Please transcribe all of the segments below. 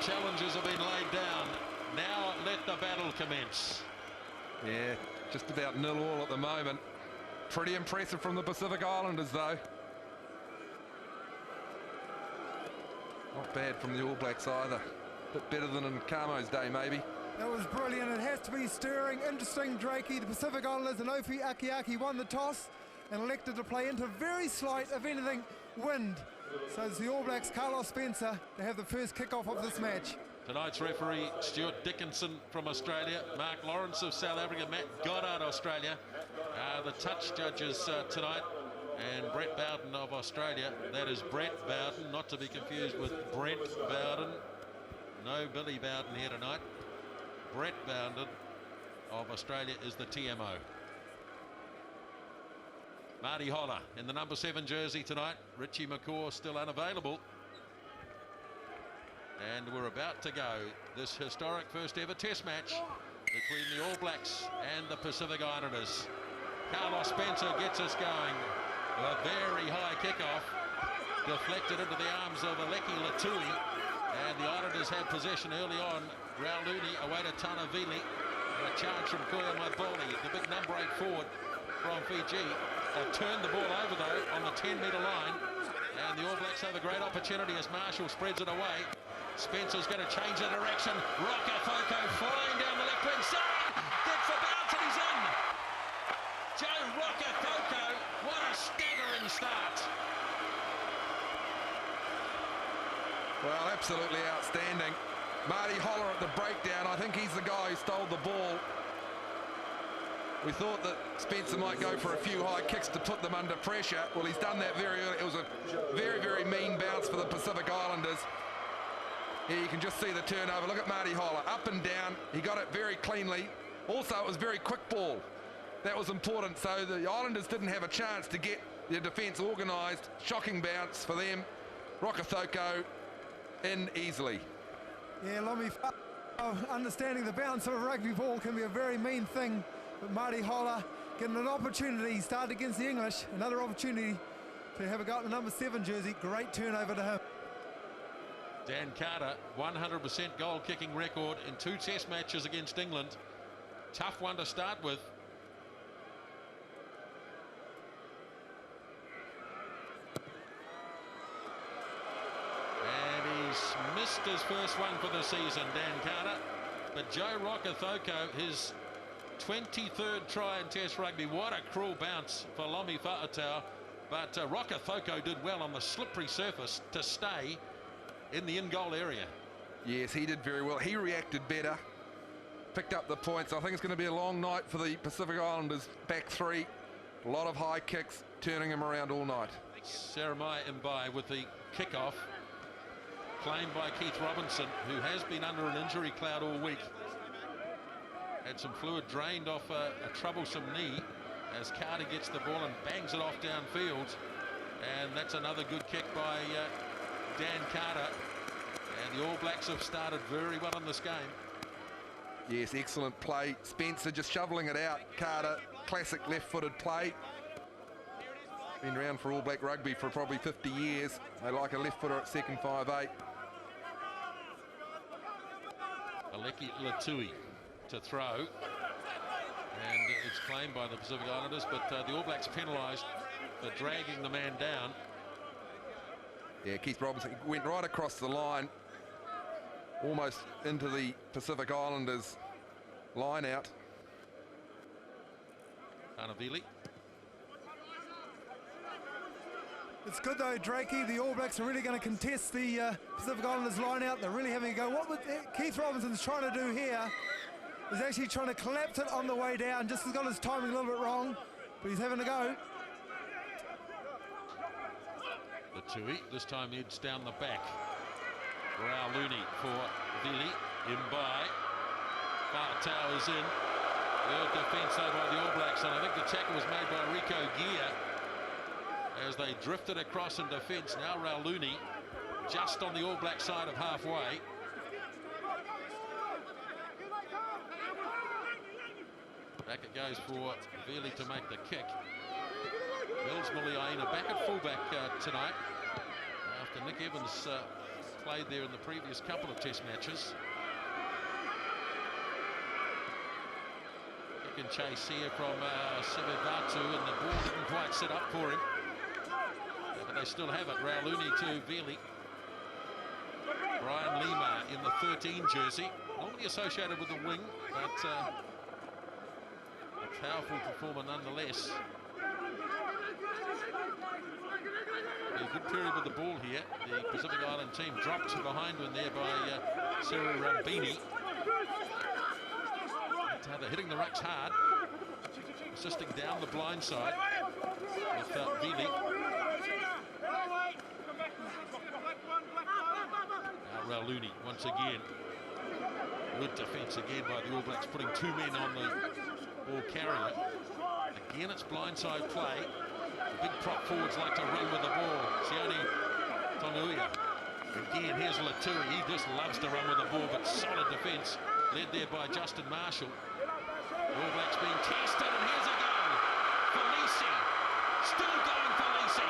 challenges have been laid down. Now let the battle commence. Yeah, just about 0-0 at the moment. Pretty impressive from the Pacific Islanders, though. Not bad from the All Blacks either. Bit better than in Camo's day, maybe. That was brilliant. It has to be stirring. Interesting, Drakey. The Pacific Islanders and Ofi Akiaki won the toss and elected to play into very slight, if anything, wind. So it's the All Blacks, Carlos Spencer, to have the first kick-off of this match. Tonight's referee, Stuart Dickinson from Australia, Mark Lawrence of South Africa, Matt Goddard, Australia, the touch judges tonight, and Brett Bowden of Australia. That is Brett Bowden, not to be confused with Brent Bowden. No Billy Bowden here tonight. Brett Bowden of Australia is the TMO. Marty Holler in the number 7 jersey tonight. Richie McCaw still unavailable. And we're about to go this historic first ever test match between the All Blacks and the Pacific Islanders. Carlos Spencer gets us going. A very high kickoff, deflected into the arms of Aleki Latui, and the Islanders have possession early on. Raul Looney away to Tanavili, and a charge from Koya Maiboli, the big number 8 forward from Fiji. They've turned the ball over though on the 10-metre line, and the All Blacks have a great opportunity as Marshall spreads it away. Spencer's going to change the direction. Rokafoko flying down the left-wing side, gets the bounce and he's in. Joe Rokafoko, what a staggering start. Well, absolutely outstanding. Marty Holler at the breakdown. I think he's the guy who stole the ball. We thought that Spencer might go for a few high kicks to put them under pressure. Well, he's done that very early. It was a very, very mean bounce for the Pacific Islanders. Here you can just see the turnover. Look at Marty Holler, up and down. He got it very cleanly. Also, it was very quick ball. That was important. So the Islanders didn't have a chance to get their defence organised. Shocking bounce for them. Rokafoko in easily. Yeah, Lomi, understanding the bounce of a rugby ball can be a very mean thing. But Marty Holler getting an opportunity. He started against the English. Another opportunity to have a go at the number 7 jersey. Great turnover to him. Dan Carter, 100% goal kicking record in 2 test matches against England. Tough one to start with. And he's missed his first one for the season, Dan Carter. But Joe Rokafoko, his 23rd try in Test rugby. What a cruel bounce for Lomi Fa'atau. But Rokafoko did well on the slippery surface to stay in the in-goal area. Yes, he did very well. He reacted better, picked up the points. I think it's going to be a long night for the Pacific Islanders back 3. A lot of high kicks, turning him around all night. Saramai Mbai with the kickoff, claimed by Keith Robinson, who has been under an injury cloud all week. Had some fluid drained off a troublesome knee as Carter gets the ball and bangs it off downfield. And that's another good kick by Dan Carter. And the All Blacks have started very well in this game. Yes, excellent play. Spencer just shoveling it out. Carter, classic left-footed play. Been around for All Black rugby for probably 50 years. They like a left-footer at second 5'8". Aleki Latui to throw. And it's claimed by the Pacific Islanders, but the All Blacks penalised for dragging the man down. Yeah, Keith Robinson went right across the line, almost into the Pacific Islanders line out. Tanavili. It's good though, Drakey. The All Blacks are really going to contest the Pacific Islanders line out. They're really having a go. What Keith Robinson's trying to do here is actually trying to collapse it on the way down. Just has got his timing a little bit wrong, but he's having a go. The Tui, this time heads down the back. Raul Looney for Vili. Mbai. Fa'atau is in. Good defence though by the All Blacks, and I think the tackle was made by Rico Gear as they drifted across in defence. Now Raul Looney just on the All Black side of halfway. Back it goes for Vili to make the kick. Mills Muliaina back at fullback tonight after Nick Evans played there in the previous couple of Test matches. Kick and chase here from Sevevatu, and the ball didn't quite set up for him. But they still have it. Rauluni to Vili. Brian Lima in the 13 jersey, normally associated with the wing, but a powerful performer nonetheless. A good period with the ball here. The Pacific Island team dropped behind one there by Seru Rambini. They're hitting the rucks hard, assisting down the blind side with Vili. Rauluni once again. Good defence again by the All Blacks, putting two men on the ball carrier. Again, it's blindside play. The big prop forwards like to run with the ball. Sione Tonguia. Again, here's Latui. He just loves to run with the ball, but solid defence, led there by Justin Marshall. All Blacks being tested, and here's a goal. Felici. Still going Felici.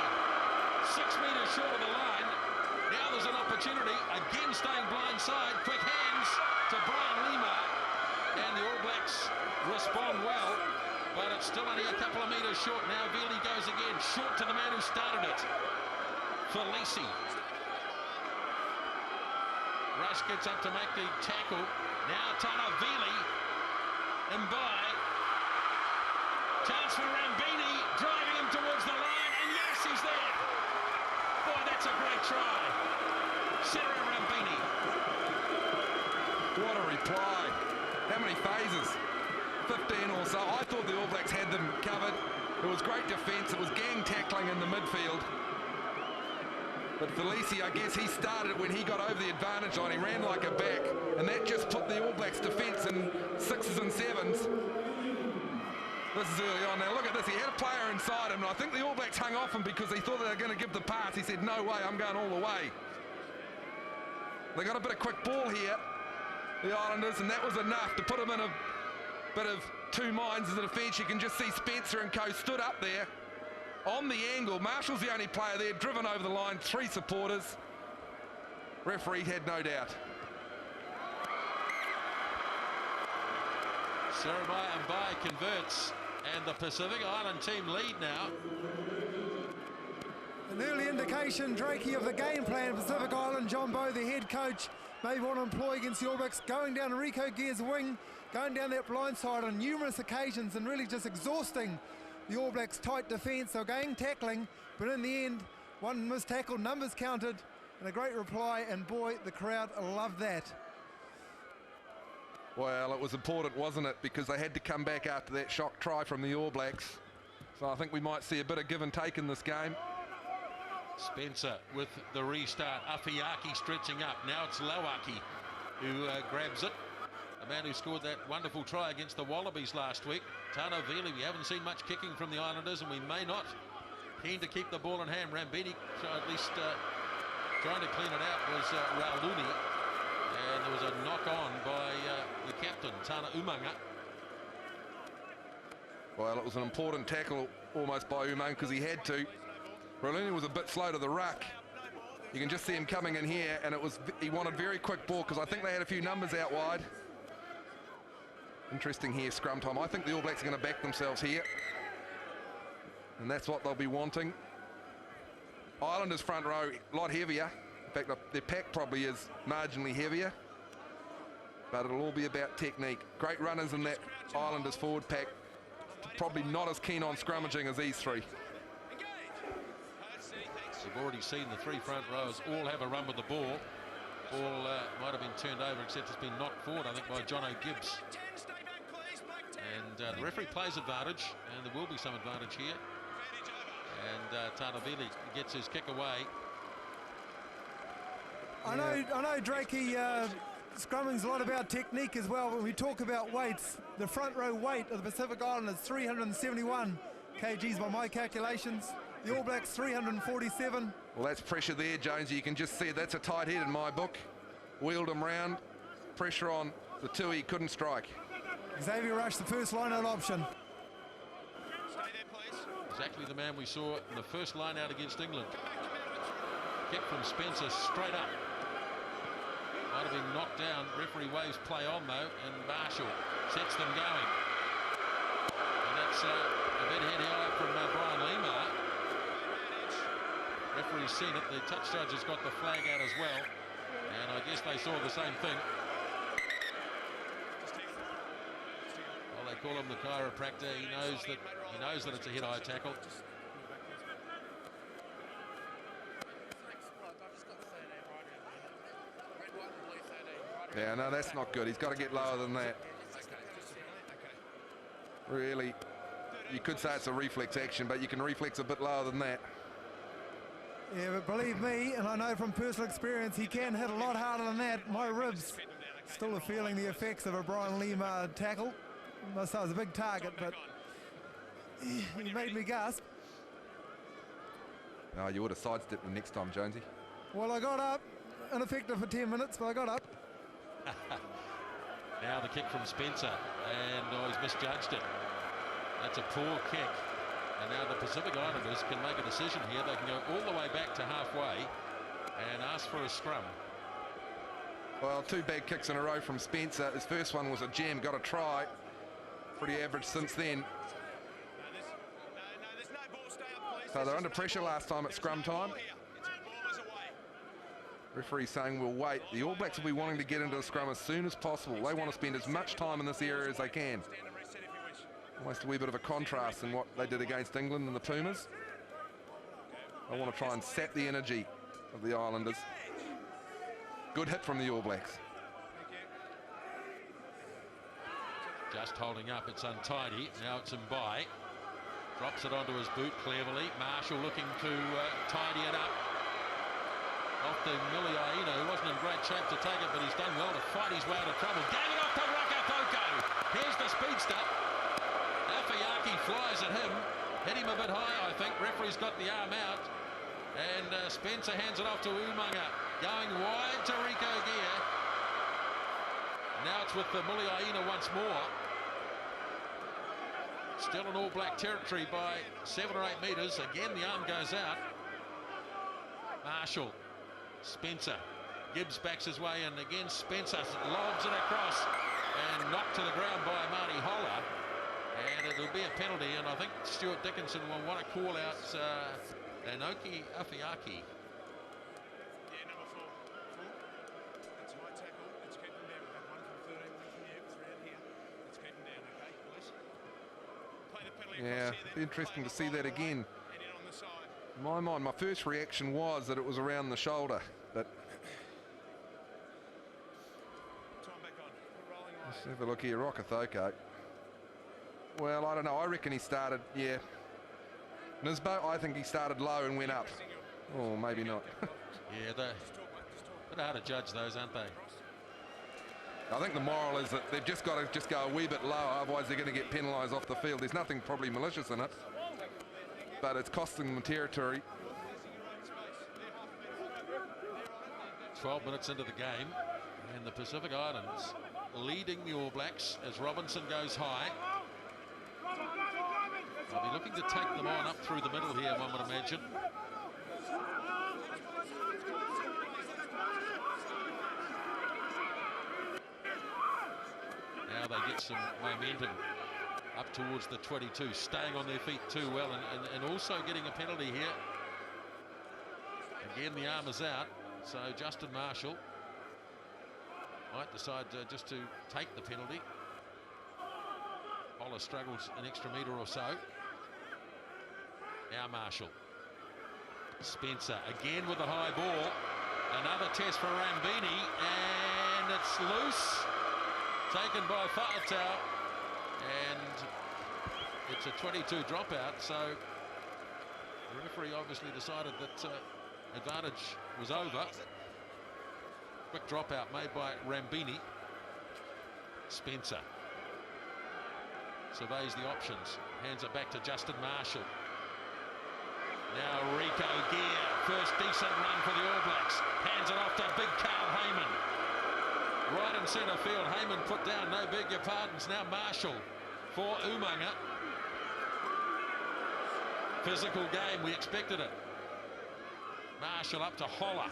6 metres short of the line. Now there's an opportunity, again staying blindside, quick hands to Brian Lima, and the All Blacks respond well, but it's still only a couple of metres short. Now Vili goes again, short to the man who started it, Felici. Rush gets up to make the tackle, now Tana Vili, and by, chance for Rambini, driving him towards the line, and yes, he's there. Boy, that's a great try. Seru Rambini. What a reply. How many phases? 15 or so. I thought the All Blacks had them covered. It was great defence. It was gang tackling in the midfield. But Felici, I guess he started it when he got over the advantage line. He ran like a back, and that just put the All Blacks defence in 6s and 7s. This is early on. Now look at this. He had a player inside him, and I think the All Blacks hung off him because they thought they were going to give the pass. He said, no way, I'm going all the way. They got a bit of quick ball here, the Islanders, and that was enough to put them in a bit of two minds as a defence. You can just see Spencer and co stood up there on the angle. Marshall's the only player there, driven over the line, 3 supporters. Referee had no doubt. Sarabhai Mbai converts, and the Pacific Island team lead now. An early indication, Drakey, of the game plan. Pacific Island, John Bowe, the head coach, may want to employ against the All Blacks, going down Rico Gear's wing, going down that blind side on numerous occasions and really just exhausting the All Blacks' tight defence. So gang tackling, but in the end, one missed tackle, numbers counted, and a great reply, and boy, the crowd loved that. Well, it was important, wasn't it? Because they had to come back after that shock try from the All Blacks. So I think we might see a bit of give and take in this game. Spencer with the restart. Afiaki stretching up. Now it's Lauaki who grabs it. The man who scored that wonderful try against the Wallabies last week. Tano Vili, we haven't seen much kicking from the Islanders, and we may not. Keen to keep the ball in hand. Rambini, at least trying to clean it out, was Rauluni. And there was a knock on by the captain, Tana Umanga. Well, it was an important tackle almost by Umanga because he had to. Rauluni was a bit slow to the ruck. You can just see him coming in here, and he wanted very quick ball because I think they had a few numbers out wide. Interesting here, scrum time. I think the All Blacks are going to back themselves here, and that's what they'll be wanting. Islanders front row, a lot heavier. In fact, their pack probably is marginally heavier, but it'll all be about technique. Great runners in that Islanders forward pack. Probably not as keen on scrummaging as these three. We've already seen the 3 front rows all have a run with the ball. Ball might have been turned over, except it's been knocked forward, I think, by John O'Gibbs. And the referee plays advantage, and there will be some advantage here. And Tanavili gets his kick away. I know, Drakey, scrumming's a lot about technique as well. When we talk about weights, the front row weight of the Pacific Island is 371 kgs by my calculations. The All Blacks 347. Well, that's pressure there, Jonesy. You can just see that's a tight head in my book. Wheeled him round. Pressure on the two he couldn't strike. Xavier Rush, the first line-out option. Stay there, please. Exactly the man we saw in the first line out against England. Kick from Spencer straight up. Might have been knocked down. Referee waves play on though, and Marshall sets them going. And that's a bit heady eye from Brian Lima. Referee's seen it. The touch judge has got the flag out as well, and I guess they saw the same thing. Well, they call him the chiropractor. He knows that it's a hit-eye tackle. Yeah, no, that's not good. He's got to get lower than that. Really, you could say it's a reflex action, but you can reflex a bit lower than that. Yeah, but believe me, and I know from personal experience, he can hit a lot harder than that. My ribs still are feeling the effects of a Brian Lima tackle. Must say it was a big target, but he made me gasp. No, you would have sidestepped the next time, Jonesy. Well, I got up, ineffective for 10 minutes, but I got up. Now the kick from Spencer, and he's misjudged it. That's a poor kick. And now the Pacific Islanders can make a decision here. They can go all the way back to halfway and ask for a scrum. Well, 2 bad kicks in a row from Spencer. His first one was a gem, got a try. Pretty average since then. So they're under pressure last time at scrum time. Referee saying we'll wait. The All Blacks will be wanting to get into the scrum as soon as possible. They want to spend as much time in this area as they can. Almost a wee bit of a contrast in what they did against England and the Pumas. I want to try and sap the energy of the Islanders. Good hit from the All Blacks. Just holding up, it's untidy. Now it's Mbai. Drops it onto his boot cleverly. Marshall looking to tidy it up. Off to Miliaina, who wasn't in great shape to take it, but he's done well to fight his way out of trouble. Gave it off to Rakatoko. Here's the speedster. Afiaki flies at him. Hit him a bit high, I think. Referee's got the arm out. And Spencer hands it off to Umaga. Going wide to Rico Gear. Now it's with the Miliaina once more. Still in All Black territory by 7 or 8 metres. Again, the arm goes out. Marshall. Spencer. Gibbs backs his way in. Again, Spencer lobs it across and knocked to the ground by Marty Holler. And it'll be a penalty, and I think Stuart Dickinson will want to call out Naoki Afiaki. Yeah, number 4. That's high tackle. Let's keep them down. We've had 1 from 13, 1 from you. 3 out here. Let's keep them down, okay, boys? Play the penalty Yeah, across here, be interesting to see that again. and in on the side. In my mind, my first reaction was that it was around the shoulder, but Time back on. We're rolling away. let's have a look here. Rakathoko. Well, I don't know. I reckon he started, yeah. Nisbo, I think he started low and went up. Oh, maybe not. Yeah, they're a bit hard to judge those, aren't they? I think the moral is that they've just got to go a wee bit lower, otherwise they're going to get penalised off the field. There's nothing probably malicious in it, but it's costing them territory. 12 minutes into the game, and the Pacific Islands leading the All Blacks as Robinson goes high. They'll be looking to take them on up through the middle here, one would imagine. Now they get some momentum up towards the 22, staying on their feet too well, and also getting a penalty here. Again, the arm is out, so Justin Marshall might decide just to take the penalty. Holler struggles an extra metre or so. Now Marshall. Spencer again with a high ball. Another test for Rambini, and it's loose. Taken by Fa'atau, and it's a 22 dropout, so the referee obviously decided that advantage was over. Quick dropout made by Rambini. Spencer surveys the options, hands it back to Justin Marshall. Now Rico Gear, first decent run for the All Blacks, hands it off to big Carl Heyman. Right in centre field, Heyman put down, no beg your pardons. Now Marshall for Umaga. Physical game, we expected it. Marshall up to Holler.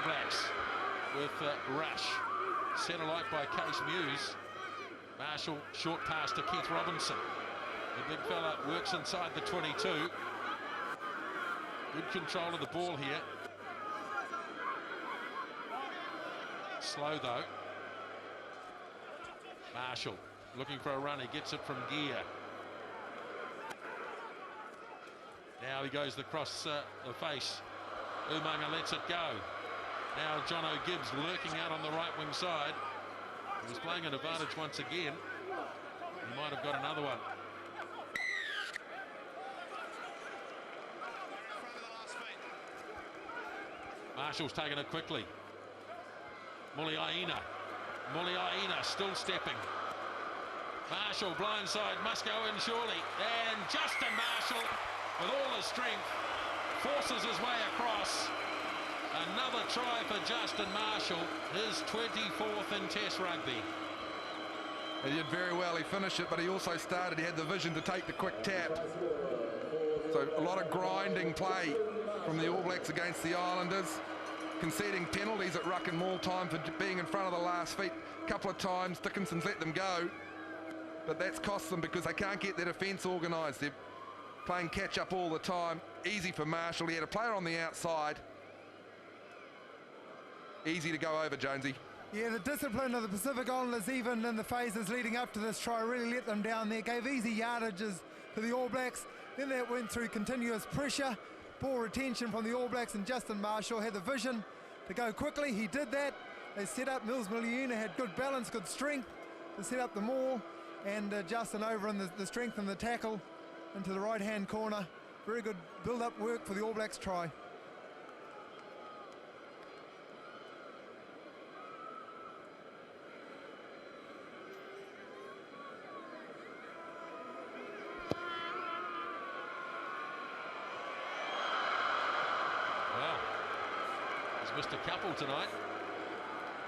All Blacks with Rush. Centre light by Case Muse. Marshall short pass to Keith Robinson. The big fella works inside the 22. Good control of the ball here. Slow though. Marshall looking for a run. He gets it from Gear. Now he goes across the face. Umaga lets it go. Now John O'Gibbs lurking out on the right wing side. He was playing an advantage once again. He might have got another one. Marshall's taken it quickly. Muliaina still stepping. Marshall blindside, must go in surely. And Justin Marshall, with all his strength, forces his way across. Another try for Justin Marshall, his 24th in Test rugby. He did very well. He finished it, but he also started. He had the vision to take the quick tap. So a lot of grinding play from the All Blacks against the Islanders. Conceding penalties at ruck and maul time for being in front of the last feet. A couple of times Dickinson's let them go, but that's cost them because they can't get their defence organised. They're playing catch up all the time. Easy for Marshall. He had a player on the outside. Easy to go over, Jonesy. Yeah, the discipline of the Pacific Islanders, even in the phases leading up to this try, really let them down there. Gave easy yardages to the All Blacks. Then that went through continuous pressure. Ball retention from the All Blacks, and Justin Marshall had the vision to go quickly. He did that. They set up. Mills Miliuna had good balance, good strength to set up the maul, and Justin over in the strength and the tackle into the right-hand corner. Very good build-up work for the All Blacks try. Missed a couple tonight.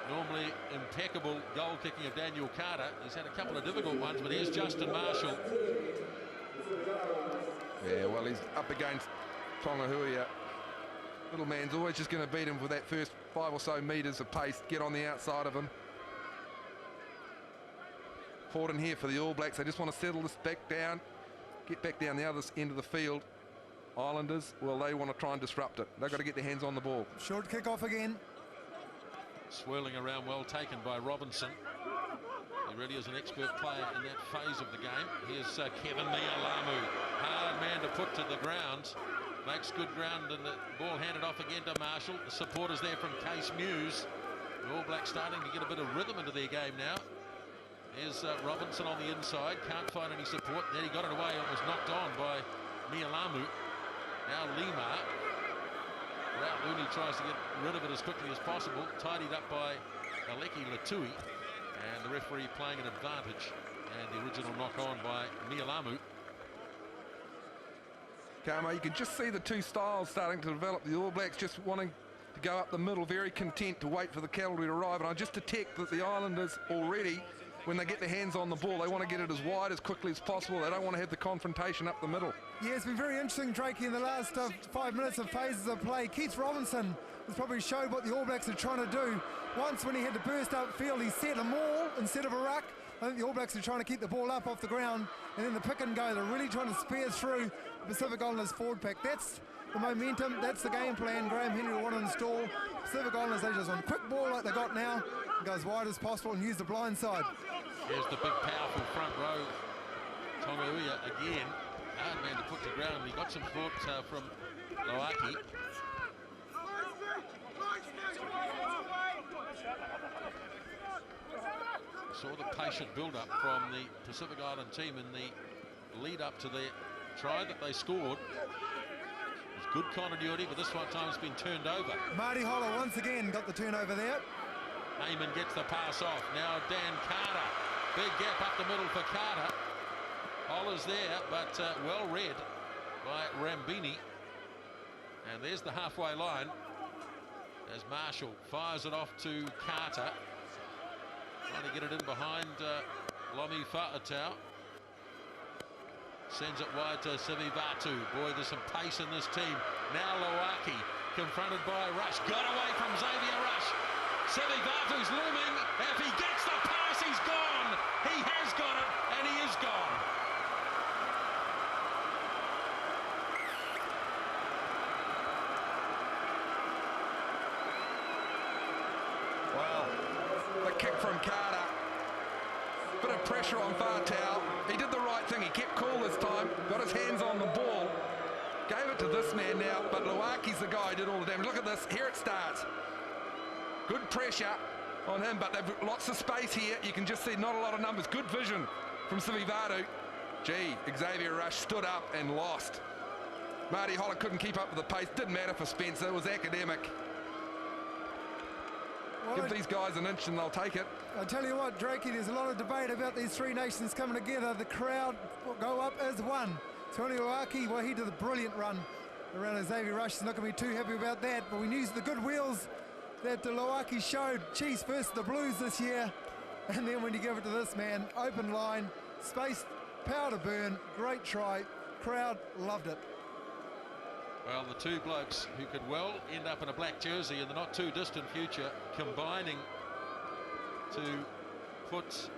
Normally impeccable goal kicking of Daniel Carter. He's had a couple of difficult ones, but here's Justin Marshall. Yeah, well, he's up against Tonga Huia. Little man's always just going to beat him for that first 5 or so metres of pace. Get on the outside of him. Important here for the All Blacks. They just want to settle this back down, get back down the other end of the field. Islanders, well, they want to try and disrupt it. They've got to get their hands on the ball. Short kick off again. Swirling around, well taken by Robinson. He really is an expert player in that phase of the game. Here's Kevin Mialamu. Hard man to put to the ground. Makes good ground, and the ball handed off again to Marshall. The supporters there from Case Muse. The All Blacks starting to get a bit of rhythm into their game now. There's Robinson on the inside. Can't find any support. Then he got it away and was knocked on by Mialamu. Now Lima. Looney tries to get rid of it as quickly as possible. Tidied up by Aleki Latui. And the referee playing an advantage. And the original knock on by Mialamu. Karma, you can just see the two styles starting to develop. The All Blacks just wanting to go up the middle, very content to wait for the cavalry to arrive. And I just detect that the Islanders already, when they get their hands on the ball, they want to get it as wide as quickly as possible. They don't want to have the confrontation up the middle. Yeah, it's been very interesting, Drakey, in the last 5 minutes of phases of play. Keith Robinson has probably showed what the All Blacks are trying to do. Once when he had to burst up field, he set a maul instead of a ruck. I think the All Blacks are trying to keep the ball up off the ground, and then the pick and go. They're really trying to spear through the Pacific Islanders forward pack. That's the momentum, that's the game plan Graham Henry will want to install. Pacific Islanders, they just want quick ball like they got now, and go as wide as possible and use the blind side. Here's the big powerful front row. Tonga again. Hard man to put to ground. He got some support from Loaki. Saw the patient build-up from the Pacific Island team in the lead-up to the try that they scored. It's good continuity, but this one time it's been turned over. Marty Holler once again got the turnover there. Heyman gets the pass off. Now Dan Carter. Big gap up the middle for Carter. Holler's there, but well read by Rambini. And there's the halfway line as Marshall fires it off to Carter. Trying to get it in behind Lomi Fa'atau. Sends it wide to Sivivatu. Boy, there's some pace in this team. Now Loaki confronted by Rush. Got away from Xavier Rush. Sivivatu's looming. If he gets the pass, he's gone. He has got it, and he is gone. Well, the kick from Carter. Bit of pressure on Vartau. He did the right thing. He kept cool this time. Got his hands on the ball. Gave it to this man now, but Luaki's the guy who did all the damage. Look at this. Here it starts. Good pressure on him, but they've lots of space here. You can just see not a lot of numbers. Good vision from Sivivatu. Gee, Xavier Rush stood up and lost. Marty Holler couldn't keep up with the pace. Didn't matter for Spencer. It was academic. Well, Give these guys an inch and they'll take it. I tell you what, Drakey, there's a lot of debate about these three nations coming together. The crowd will go up as one. Tony Oaki, well, he did a brilliant run around Xavier Rush. He's not going to be too happy about that, but we used the good wheels that Loaki showed. Chiefs versus the Blues this year. And then when you give it to this man, open line, space, power to burn, great try. Crowd loved it. Well, the two blokes who could well end up in a black jersey in the not too distant future, combining to put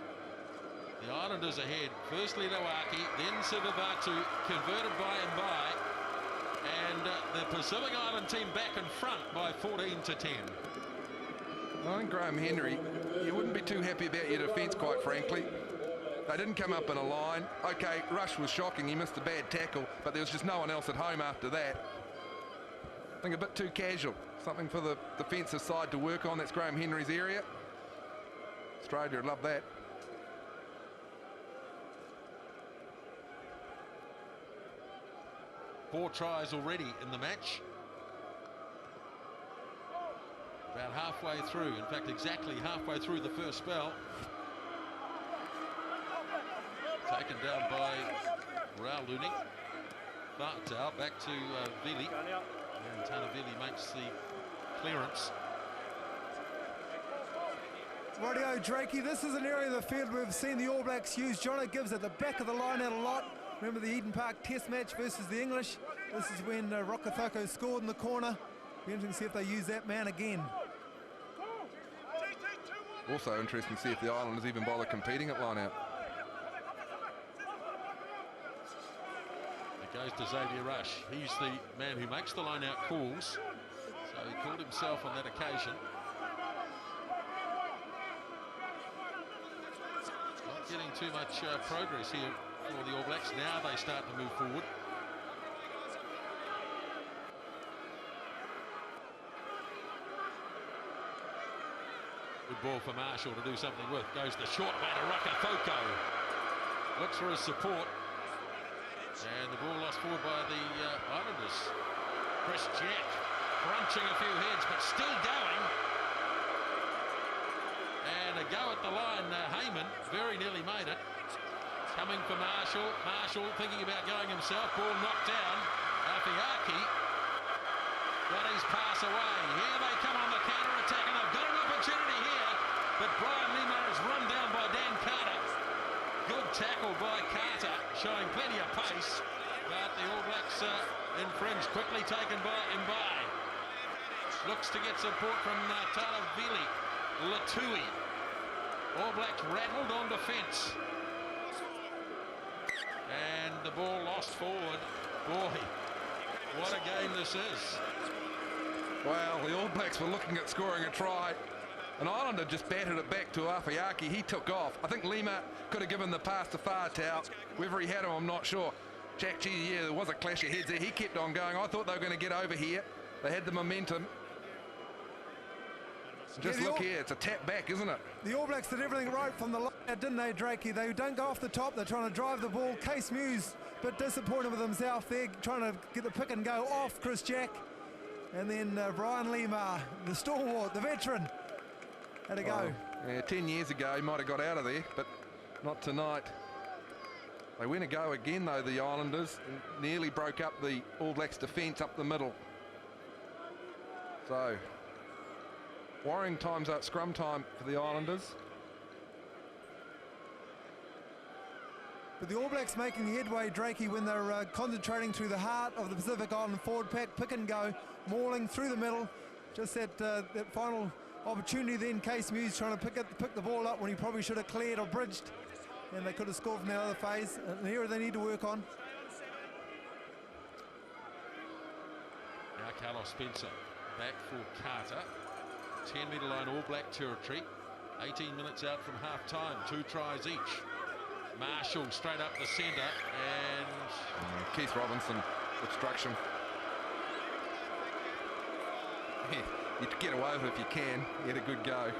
the Islanders ahead. Firstly Loaki, then Sivivatu, converted by and by, and the Pacific Island team back in front by 14-10. I think Graham Henry, you wouldn't be too happy about your defence, quite frankly. They didn't come up in a line. Okay, Rush was shocking. He missed a bad tackle, but there was just no one else at home after that. I think a bit too casual. Something for the defensive side to work on. That's Graham Henry's area. Australia would love that. Four tries already in the match. About halfway through, in fact exactly halfway through the first spell. Taken down by Rauluni. Vartau back to Vili. And Tanavili makes the clearance. Rightio, Drakey, this is an area of the field we've seen the All Blacks use. Jono Gibbs at the back of the line out a lot. Remember the Eden Park Test match versus the English? This is when Rokothoko scored in the corner. Be interesting to see if they use that man again. Also interesting to see if the Islanders even bother competing at line out. It goes to Xavier Rush. He's the man who makes the line out calls. So he called himself on that occasion. Not getting too much progress here for the All Blacks. Now they start to move forward. Good ball for Marshall to do something with. Goes the short way to Rokothoko. Looks for his support. And the ball lost forward by the Islanders. Chris Jack crunching a few heads, but still going. And a go at the line. Heyman very nearly made it. Coming for Marshall. Marshall thinking about going himself. Ball knocked down. Afiaki got his pass away. Here they come on the counter-attack, and they've got an opportunity here. But Brian Lima is run down by Dan Carter. Good tackle by Carter, showing plenty of pace. But the All Blacks infringed. Quickly taken by Mbai. Looks to get support from Talavili. Latui. All Blacks rattled on defence. And the ball lost forward. Boy, what a game this is. Well, the All Blacks were looking at scoring a try. An Islander just batted it back to Afiaki. He took off. I think Lima could have given the pass to Vartau. Whether he had him, I'm not sure. Jack G, yeah, there was a clash of heads there. He kept on going. I thought they were going to get over here. They had the momentum. Just look here, it's a tap back, isn't it? The All Blacks did everything right from the line, didn't they, Drakey? They don't go off the top, they're trying to drive the ball. Case Muse, a bit disappointed with himself there, trying to get the pick and go off Chris Jack. And then Brian Lima, the stalwart, the veteran, had a go. Yeah, 10 years ago he might have got out of there, but not tonight. They went a go again though, the Islanders, and nearly broke up the All Blacks defence up the middle. So, worrying times at scrum time for the Islanders. But the All Blacks making headway, Drakey, when they're concentrating through the heart of the Pacific Island forward pack, pick and go, mauling through the middle. Just that final opportunity then, Case Muse trying to pick the ball up when he probably should have cleared or bridged. And they could have scored from the other phase. An area they need to work on. Now Carlos Spencer back for Carter. 10-metre line All Black territory. 18 minutes out from half time. 2 tries each. Marshall straight up the centre and Keith Robinson obstruction. Yeah, you get away with it if you can. He had a good go.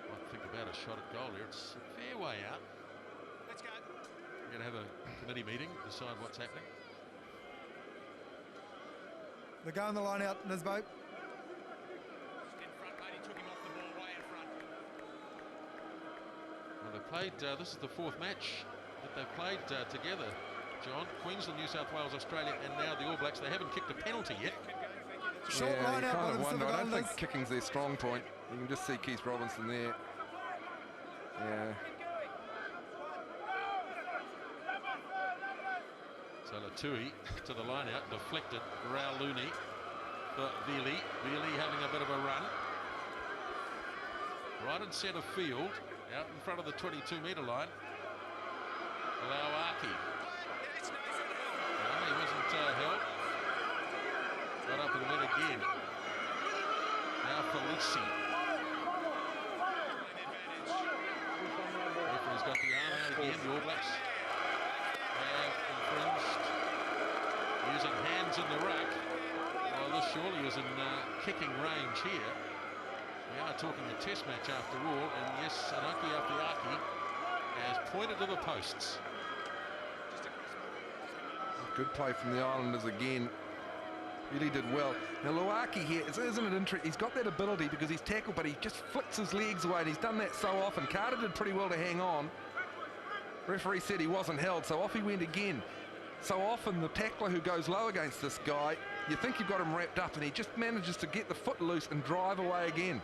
Might think about a shot at goal here. It's a fair way out. Let's go. We're going to have a committee meeting, decide what's happening. They're going the line out, Nisbo. Just in front, mate. He took him off the ball way in front. Well, they played, this is the 4th match that they've played together, John. Queensland, New South Wales, Australia, and now the All Blacks. They haven't kicked a penalty yet. Short Yeah, line you out by kind the of wonder. Pacific I don't Islanders. think kicking's their strong point. You can just see Keith Robinson there. Yeah. So Latui to the line out, deflected. Raul Looney for Vili. Vili having a bit of a run. Right in centre field, out in front of the 22-metre line. Lauaki. No, he wasn't held. Got up and went again. Now Felici. Referee's got the arm out again. The All Blacks have infringed. Using hands in the ruck. Well, this surely is in kicking range here. We are talking a test match after all, and yes, Anaki Apiaki has pointed to the posts. Good play from the Islanders again. Really did well. Now Lauaki here, isn't it interesting? He's got that ability because he's tackled, but he just flicks his legs away, and he's done that so often. Carter did pretty well to hang on. Referee said he wasn't held, so off he went again. So often the tackler who goes low against this guy, you think you've got him wrapped up, and he just manages to get the foot loose and drive away again.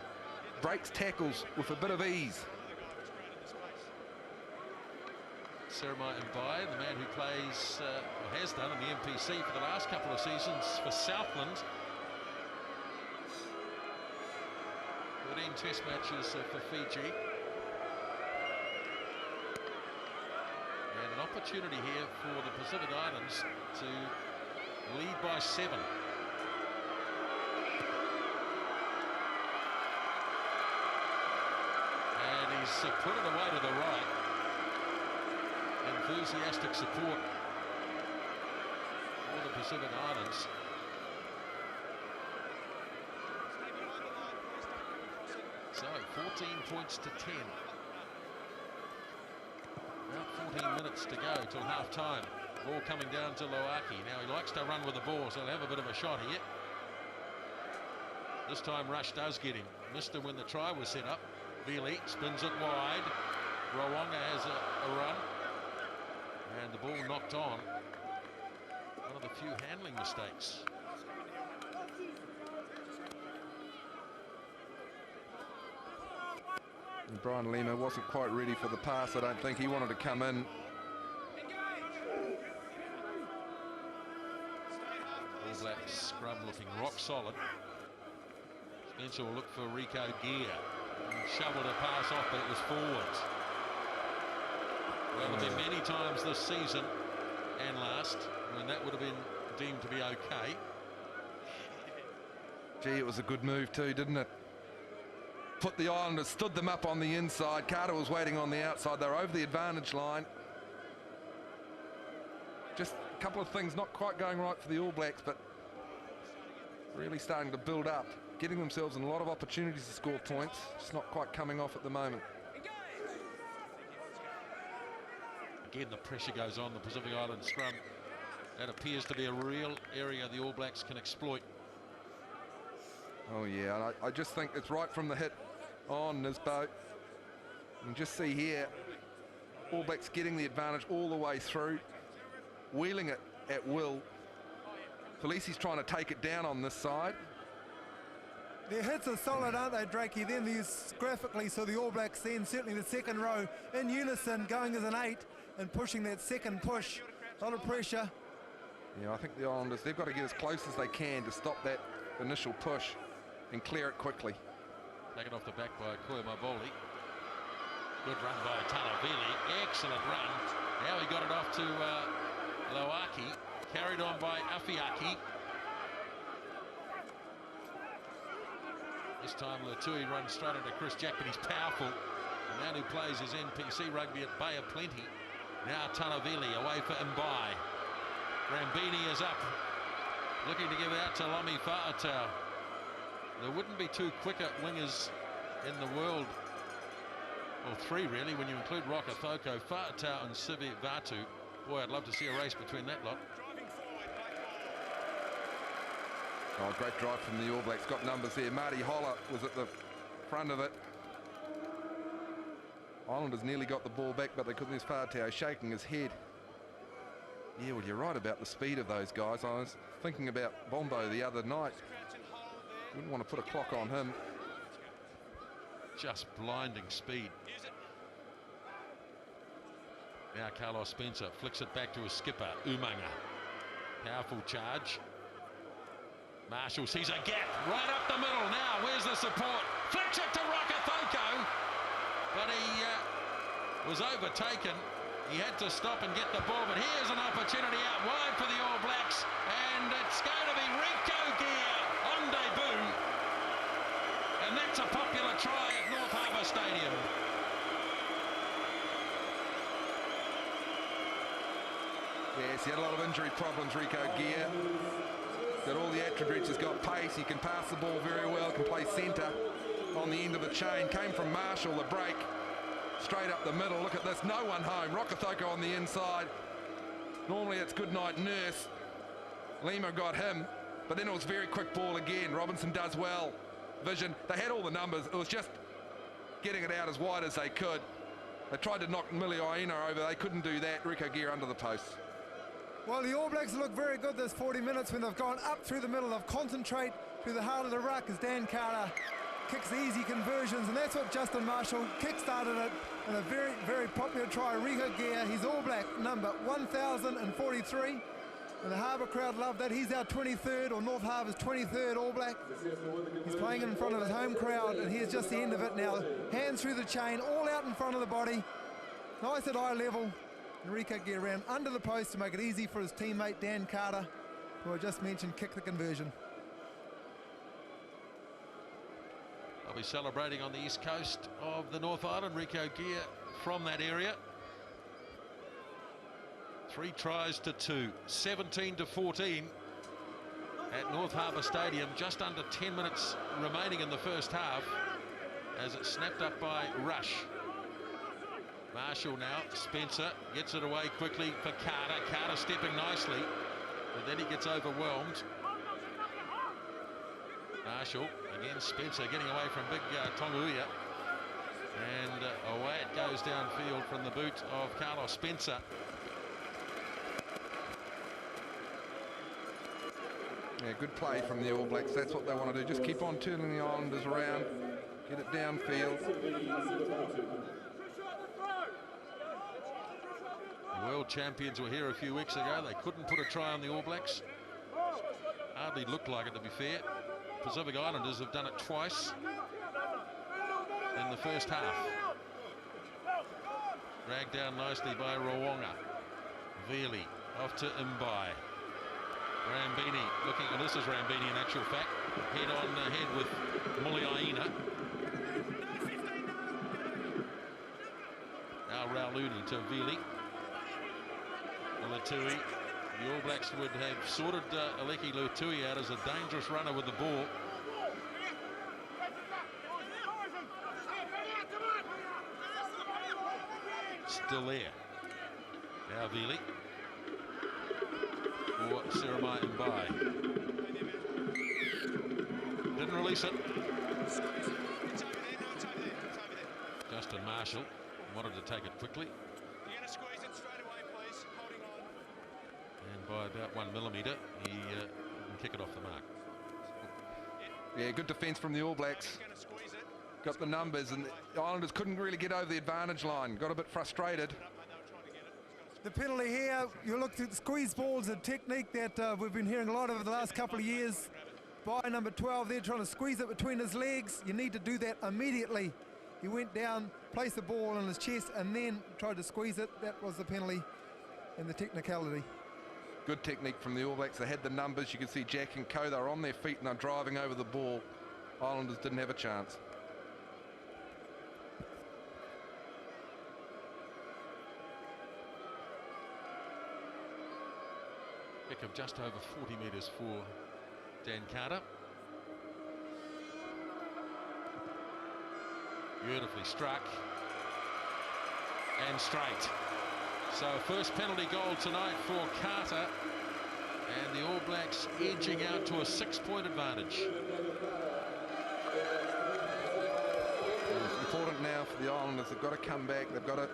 Breaks tackles with a bit of ease. Seremai Mbai, the man who plays, or has done in the MPC for the last couple of seasons for Southland. 13 test matches for Fiji. And an opportunity here for the Pacific Islands to lead by 7. And he's put it away to the right. Enthusiastic support for the Pacific Islands. So 14 points to 10. About 14 minutes to go till half time. Ball coming down to Lauaki. Now he likes to run with the ball, so he'll have a bit of a shot here. This time Rush does get him. Missed him when the try was set up. Vili spins it wide. Rawonga has a run. And the ball knocked on. One of the few handling mistakes. And Brian Lima wasn't quite ready for the pass. I don't think he wanted to come in. All Black scrum looking rock solid. Spencer will look for Rico Gear. Shoveled a pass off, but it was forwards. Well, there have been many times this season and last when that would have been deemed to be okay. Gee, it was a good move too, didn't it? Put the Islanders, stood them up on the inside. Carter was waiting on the outside. They were over the advantage line. Just a couple of things not quite going right for the All Blacks, but really starting to build up, getting themselves in a lot of opportunities to score points, just not quite coming off at the moment. Again, the pressure goes on the Pacific Island scrum. That appears to be a real area the All Blacks can exploit. Oh yeah, and I just think it's right from the hit on Nisbo. You can just see here, All Blacks getting the advantage all the way through, wheeling it at will. Felici's trying to take it down on this side. Their hits are solid, aren't they, Drakey? Then these graphically, so the All Blacks then, certainly the second row, in unison, going as an 8 and pushing that second push. A lot of pressure. Yeah, I think the Islanders, they've got to get as close as they can to stop that initial push and clear it quickly. Taken off the back by Koimavoli. Good run by Talavili. Excellent run. Now he got it off to Loaki. Carried on by Afiaki. This time Latui runs straight into Chris Jack, but he's powerful. The man who plays his NPC rugby at Bay of Plenty. Now Talavili away for Mbai. Rambini is up, looking to give it out to Lomi Fa'atau. There wouldn't be two quicker wingers in the world, or three really, when you include Rokethoko, Fa'atau and Sivi Vatu. Boy, I'd love to see a race between that lot. Oh, great drive from the All Blacks. Got numbers there. Marty Holler was at the front of it. Islanders nearly got the ball back, but they couldn't. There's Fa'atau shaking his head. Yeah, well, you're right about the speed of those guys. I was thinking about Bombo the other night. Wouldn't want to put a clock on him. Just blinding speed. Now Carlos Spencer flicks it back to his skipper, Umanga. Powerful charge. Marshall sees a gap right up the middle. Now, where's the support? Flicks it to Rokethoko. But he was overtaken. He had to stop and get the ball, but here's an opportunity out wide for the All Blacks, and it's going to be Rico Gear on debut, and that's a popular try at North Harbour Stadium. Yes, he had a lot of injury problems, Rico Gear. Got all the attributes. He's got pace. He can pass the ball very well, can play centre on the end of the chain. Came from Marshall, the break. Straight up the middle. Look at this. No one home. Rokethoko on the inside. Normally it's Goodnight Nurse. Lima got him, but then it was very quick ball again. Robinson does well. Vision. They had all the numbers. It was just getting it out as wide as they could. They tried to knock Miliaina over. They couldn't do that. Rico Gear under the post. Well, the All Blacks look very good this 40 minutes when they've gone up through the middle. They've concentrate through the heart of the ruck as Dan Carter kicks the easy conversions, and that's what Justin Marshall kick-started it in a very, very popular try. Rico Gear, he's All Black number 1043, and the Harbour crowd love that. He's our 23rd, or North Harbour's 23rd All Black. He's playing in front of his home crowd, and here's just the end of it now. Hands through the chain, all out in front of the body. Nice at eye level. And Rico Gear around under the post to make it easy for his teammate Dan Carter, who I just mentioned kicked the conversion. They'll be celebrating on the east coast of the North Island. Rico Gear from that area. 3 tries to 2, 17-14 at North Harbour Stadium. Just under 10 minutes remaining in the first half as it's snapped up by Rush. Marshall now. Spencer gets it away quickly for Carter. Carter stepping nicely, but then he gets overwhelmed. Marshall again. Spencer getting away from big Tonguia, and away it goes downfield from the boot of Carlos Spencer. Yeah, good play from the All Blacks. That's what they want to do. Just keep on turning the Islanders around, get it downfield. The world champions were here a few weeks ago. They couldn't put a try on the All Blacks. Hardly looked like it, to be fair. Pacific Islanders have done it twice in the first half. Dragged down nicely by Rawonga. Veerley off to Mbai. Rambini looking, and this is Rambini in actual fact, head on head with Muliaina. Now Rauluni to Veerley. Latui. The All Blacks would have sorted Aleki Latui out as a dangerous runner with the ball. Still there. Now Veerley. For Siromai Mbai. Didn't release it. Justin Marshall wanted to take it quickly. And by about 1 millimetre, he can kick it off the mark. Yeah, good defence from the All Blacks. Going to squeeze it. Got the numbers, and the Islanders couldn't really get over the advantage line. Got a bit frustrated. They were trying to get it. The penalty here, you look at squeeze balls, a technique that we've been hearing a lot over the last couple of years. By number 12 there, trying to squeeze it between his legs. You need to do that immediately. He went down, placed the ball in his chest, and then tried to squeeze it. That was the penalty and the technicality. Good technique from the All Blacks. They had the numbers. You can see Jack and Co, they're on their feet and they're driving over the ball. Islanders didn't have a chance. Kick of just over 40 metres for Dan Carter. Beautifully struck and straight. So first penalty goal tonight for Carter, and the All Blacks edging out to a 6-point advantage. It's important now for the Islanders. They've got to come back. They've got to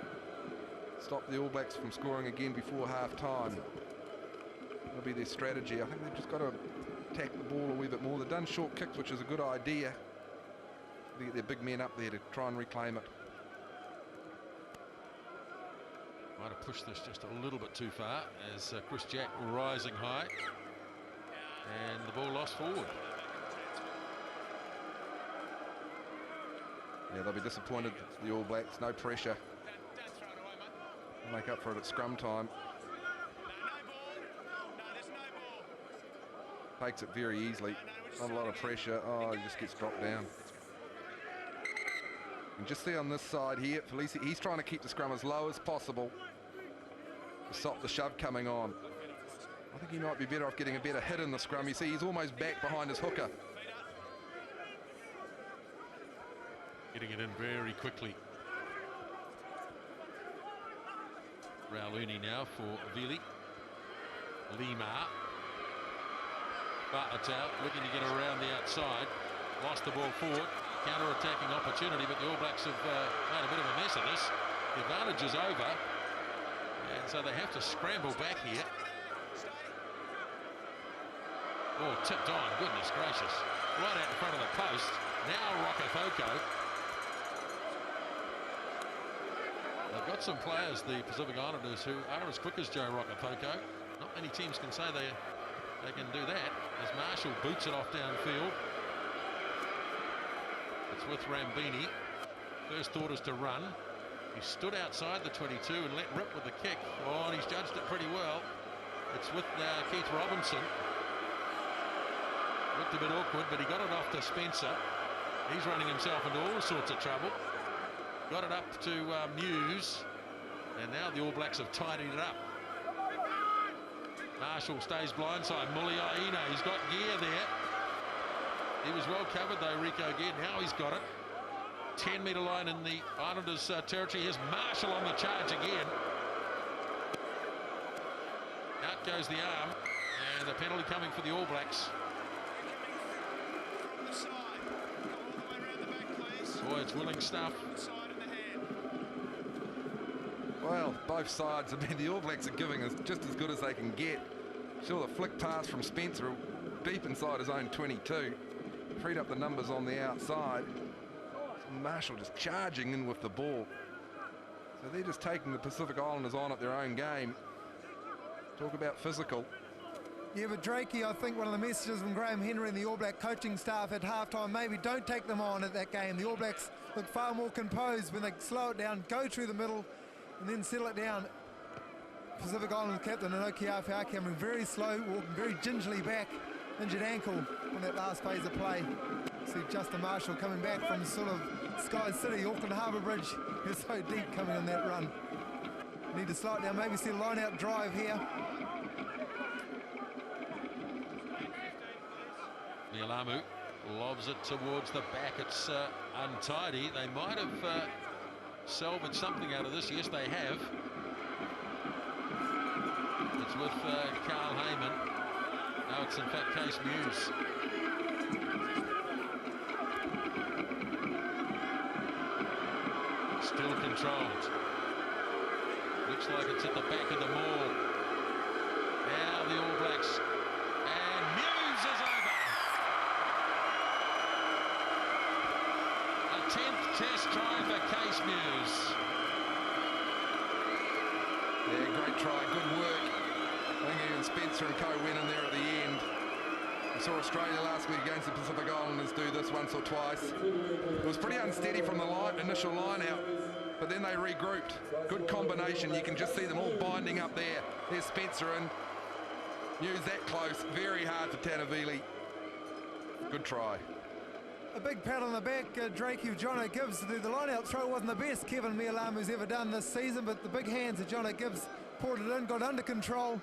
stop the All Blacks from scoring again before half-time. That'll be their strategy. I think they've just got to attack the ball a wee bit more. They've done short kicks, which is a good idea. They get their big men up there to try and reclaim it. Might have pushed this just a little bit too far as Chris Jack rising high, and the ball lost forward. Yeah, they'll be disappointed, the All Blacks. No pressure. Don't throw it away, mate. Make up for it at scrum time. No ball. No, there's no ball. Takes it very easily. Not a lot of pressure. Oh, he just gets dropped down. And just see on this side here, Felici, he's trying to keep the scrum as low as possible to stop the shove coming on. I think he might be better off getting a better hit in the scrum. You see, he's almost back behind his hooker. Getting it in very quickly. Rauluni now for Vili. Lima. Bartlett's out, looking to get around the outside. Lost the ball forward. Counter-attacking opportunity, but the All Blacks have made a bit of a mess of this. The advantage is over, and so they have to scramble back here. Oh, tipped on, goodness gracious. Right out in front of the post. Now Rokafoko. They've got some players, the Pacific Islanders, who are as quick as Joe Rokafoko. Not many teams can say they can do that, as Marshall boots it off downfield. It's with Rambini. First thought is to run. He stood outside the 22 and let rip with the kick. Oh, and he's judged it pretty well. It's with Keith Robinson. Looked a bit awkward, but he got it off to Spencer. He's running himself into all sorts of trouble. Got it up to Muse, and now the All Blacks have tidied it up. Marshall stays blindside. Muliaina, he's got gear there. He was well covered though, Rico again. Now he's got it. 10-metre line in the Islanders' territory. Here's Marshall on the charge again. Out goes the arm, and a penalty coming for the All Blacks. From the side. Go all the way around the back, please. Boy, it's willing stuff. From the side and the hand. Well, both sides. I mean, the All Blacks are giving us just as good as they can get. Sure, the flick pass from Spencer deep inside his own 22. Freed up the numbers on the outside. Marshall just charging in with the ball. So they're just taking the Pacific Islanders on at their own game. Talk about physical. Yeah, but Drakey, I think one of the messages from Graham Henry and the All Black coaching staff at halftime, maybe don't take them on at that game. The All Blacks look far more composed when they slow it down, go through the middle, and then settle it down. Pacific Islanders captain Inoki Awhiaki coming very slow, walking very gingerly back. Injured ankle on that last phase of play. See Justin Marshall coming back from sort of Sky City, Auckland Harbour Bridge. He was so deep coming on that run. Need to slow it down, maybe see a line out drive here. Nialamu lobs it towards the back. It's untidy. They might have salvaged something out of this. Yes, they have. It's with Carl Heyman. No, it's in fact Case Muse. Still controlled. Looks like it's at the back of the maul. Now the All Blacks. And Muse is over. test try for Case Muse. Yeah, great try, good work. I think even Spencer and co went in there at the end. We saw Australia last week against the Pacific Islanders do this once or twice. It was pretty unsteady from the initial line out, but then they regrouped. Good combination. You can just see them all binding up there. There's Spencer in. Muse that close. Very hard for Tanavili. Good try. A big pat on the back, Drakey, Jono Gibbs. The line-out throw wasn't the best Kevin Mialamu's ever done this season, but the big hands of Jono Gibbs poured it in, got under control.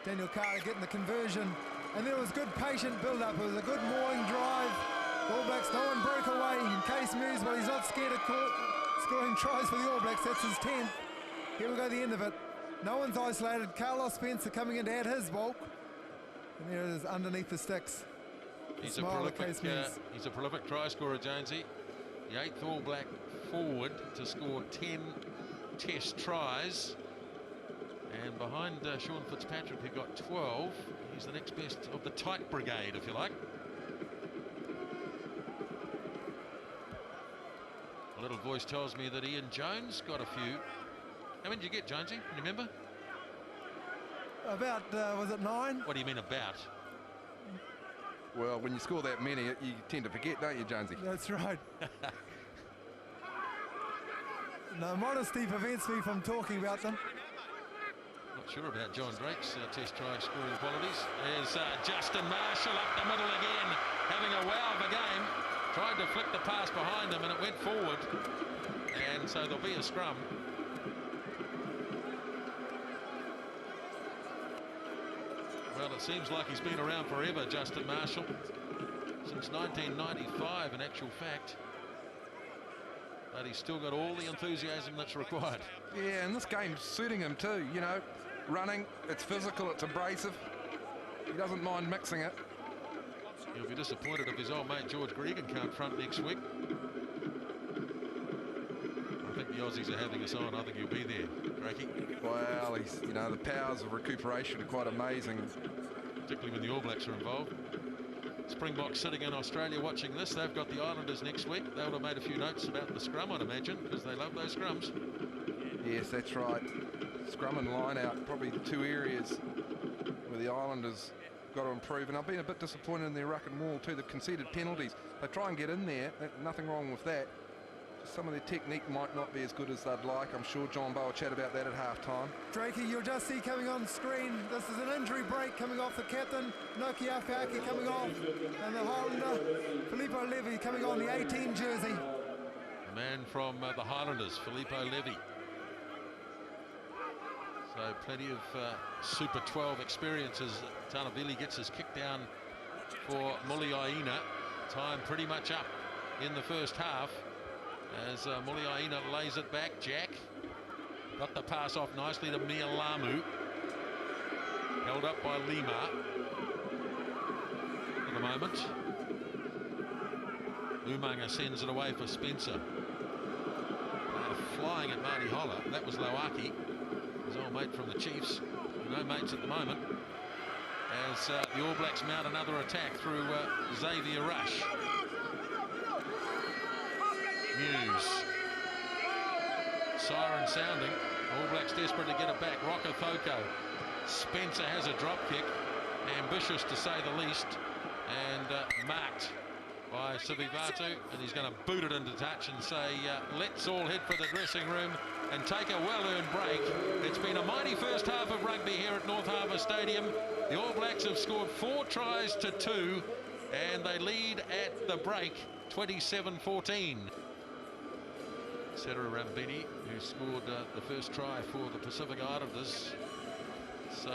Daniel Carter getting the conversion. And then it was good patient build-up. It was a good mooring drive. The All Blacks, no one broke away. In Case Muse, well, he's not scared of scoring tries for the All Blacks. That's his 10th. Here we go, the end of it. No one's isolated. Carlos Spencer coming in to add his bulk. And there it is underneath the sticks. He's a prolific try scorer, Jonesy. The 8th All Black forward to score 10 test tries. And behind Sean Fitzpatrick, who got 12, he's the next best of the tight brigade, if you like. A little voice tells me that Ian Jones got a few. How many did you get, Jonesy? Can you remember? About, was it 9? What do you mean about? Well, when you score that many, you tend to forget, don't you, Jonesy? That's right. No, modesty prevents me from talking about them. Not sure about John Drake's test try scoring qualities. There's Justin Marshall up the middle again, having a wow of a game. Tried to flick the pass behind him and it went forward. And so there'll be a scrum. Well, it seems like he's been around forever, Justin Marshall. Since 1995, in actual fact. But he's still got all the enthusiasm that's required. Yeah, and this game's suiting him too, you know. Running, it's physical, it's abrasive. He doesn't mind mixing it. He'll be disappointed if his old mate George Gregan can't front next week. I think the Aussies are having us on. I think he'll be there, Drakey. Well, he's, you know, the powers of recuperation are quite amazing. Particularly when the All Blacks are involved. Springboks sitting in Australia watching this. They've got the Islanders next week. They would have made a few notes about the scrum, I'd imagine, because they love those scrums. Yes, that's right. Scrum and line out, probably the two areas where the Islanders got to improve. And I've been a bit disappointed in their ruck and wall too. They've conceded penalties. They try and get in there. Nothing wrong with that. Some of their technique might not be as good as they'd like. I'm sure John Bowe will chat about that at halftime. Drakey, you'll just see coming on screen, this is an injury break coming off the captain, Noki Awhiaki coming off, and the Highlander, Filippo Levy coming on the 18 jersey. The man from the Highlanders, Filippo Levy. So plenty of Super 12 experiences. Tanavili gets his kick down for Muliaina. Time pretty much up in the first half. As Muliaina lays it back. Jack got the pass off nicely to Mialamu. Held up by Lima for the moment. Umanga sends it away for Spencer. Flying at Marty Holler. That was Lawaki, his old mate from the Chiefs. No mates at the moment. As the All Blacks mount another attack through Xavier Rush. Muse. Siren sounding. All Blacks desperate to get it back. Rokofoko. Spencer has a drop kick. Ambitious to say the least. And marked by Sivivatu. And he's going to boot it into touch and say, let's all head for the dressing room and take a well-earned break. It's been a mighty first half of rugby here at North Harbour Stadium. The All Blacks have scored 4 tries to 2. And they lead at the break 27-14. Cedra Rambini, who scored the first try for the Pacific Islanders. So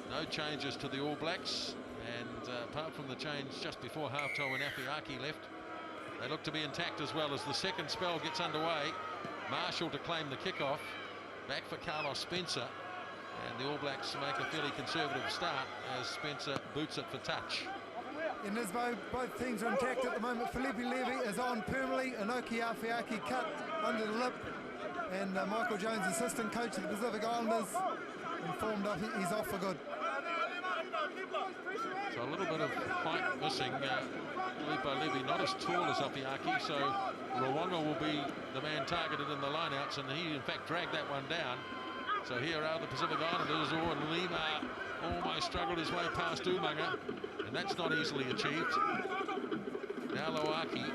no changes to the All Blacks, and apart from the change just before halftime when Awhiaki left, they look to be intact as well as the second spell gets underway. Marshall to claim the kickoff, back for Carlos Spencer, and the All Blacks make a fairly conservative start as Spencer boots it for touch. In this both teams are intact at the moment. Felipe Levy is on permanently. Inoki Awhiaki cut under the lip. And Michael Jones, assistant coach of the Pacific Islanders, informed he's off for good. So a little bit of height missing. Filipe Levy not as tall as Afiaki, so Rawonga will be the man targeted in the lineouts, and he in fact dragged that one down. So here are the Pacific Islanders. And Lima almost struggled his way past Umanga, and that's not easily achieved. Now Loaki,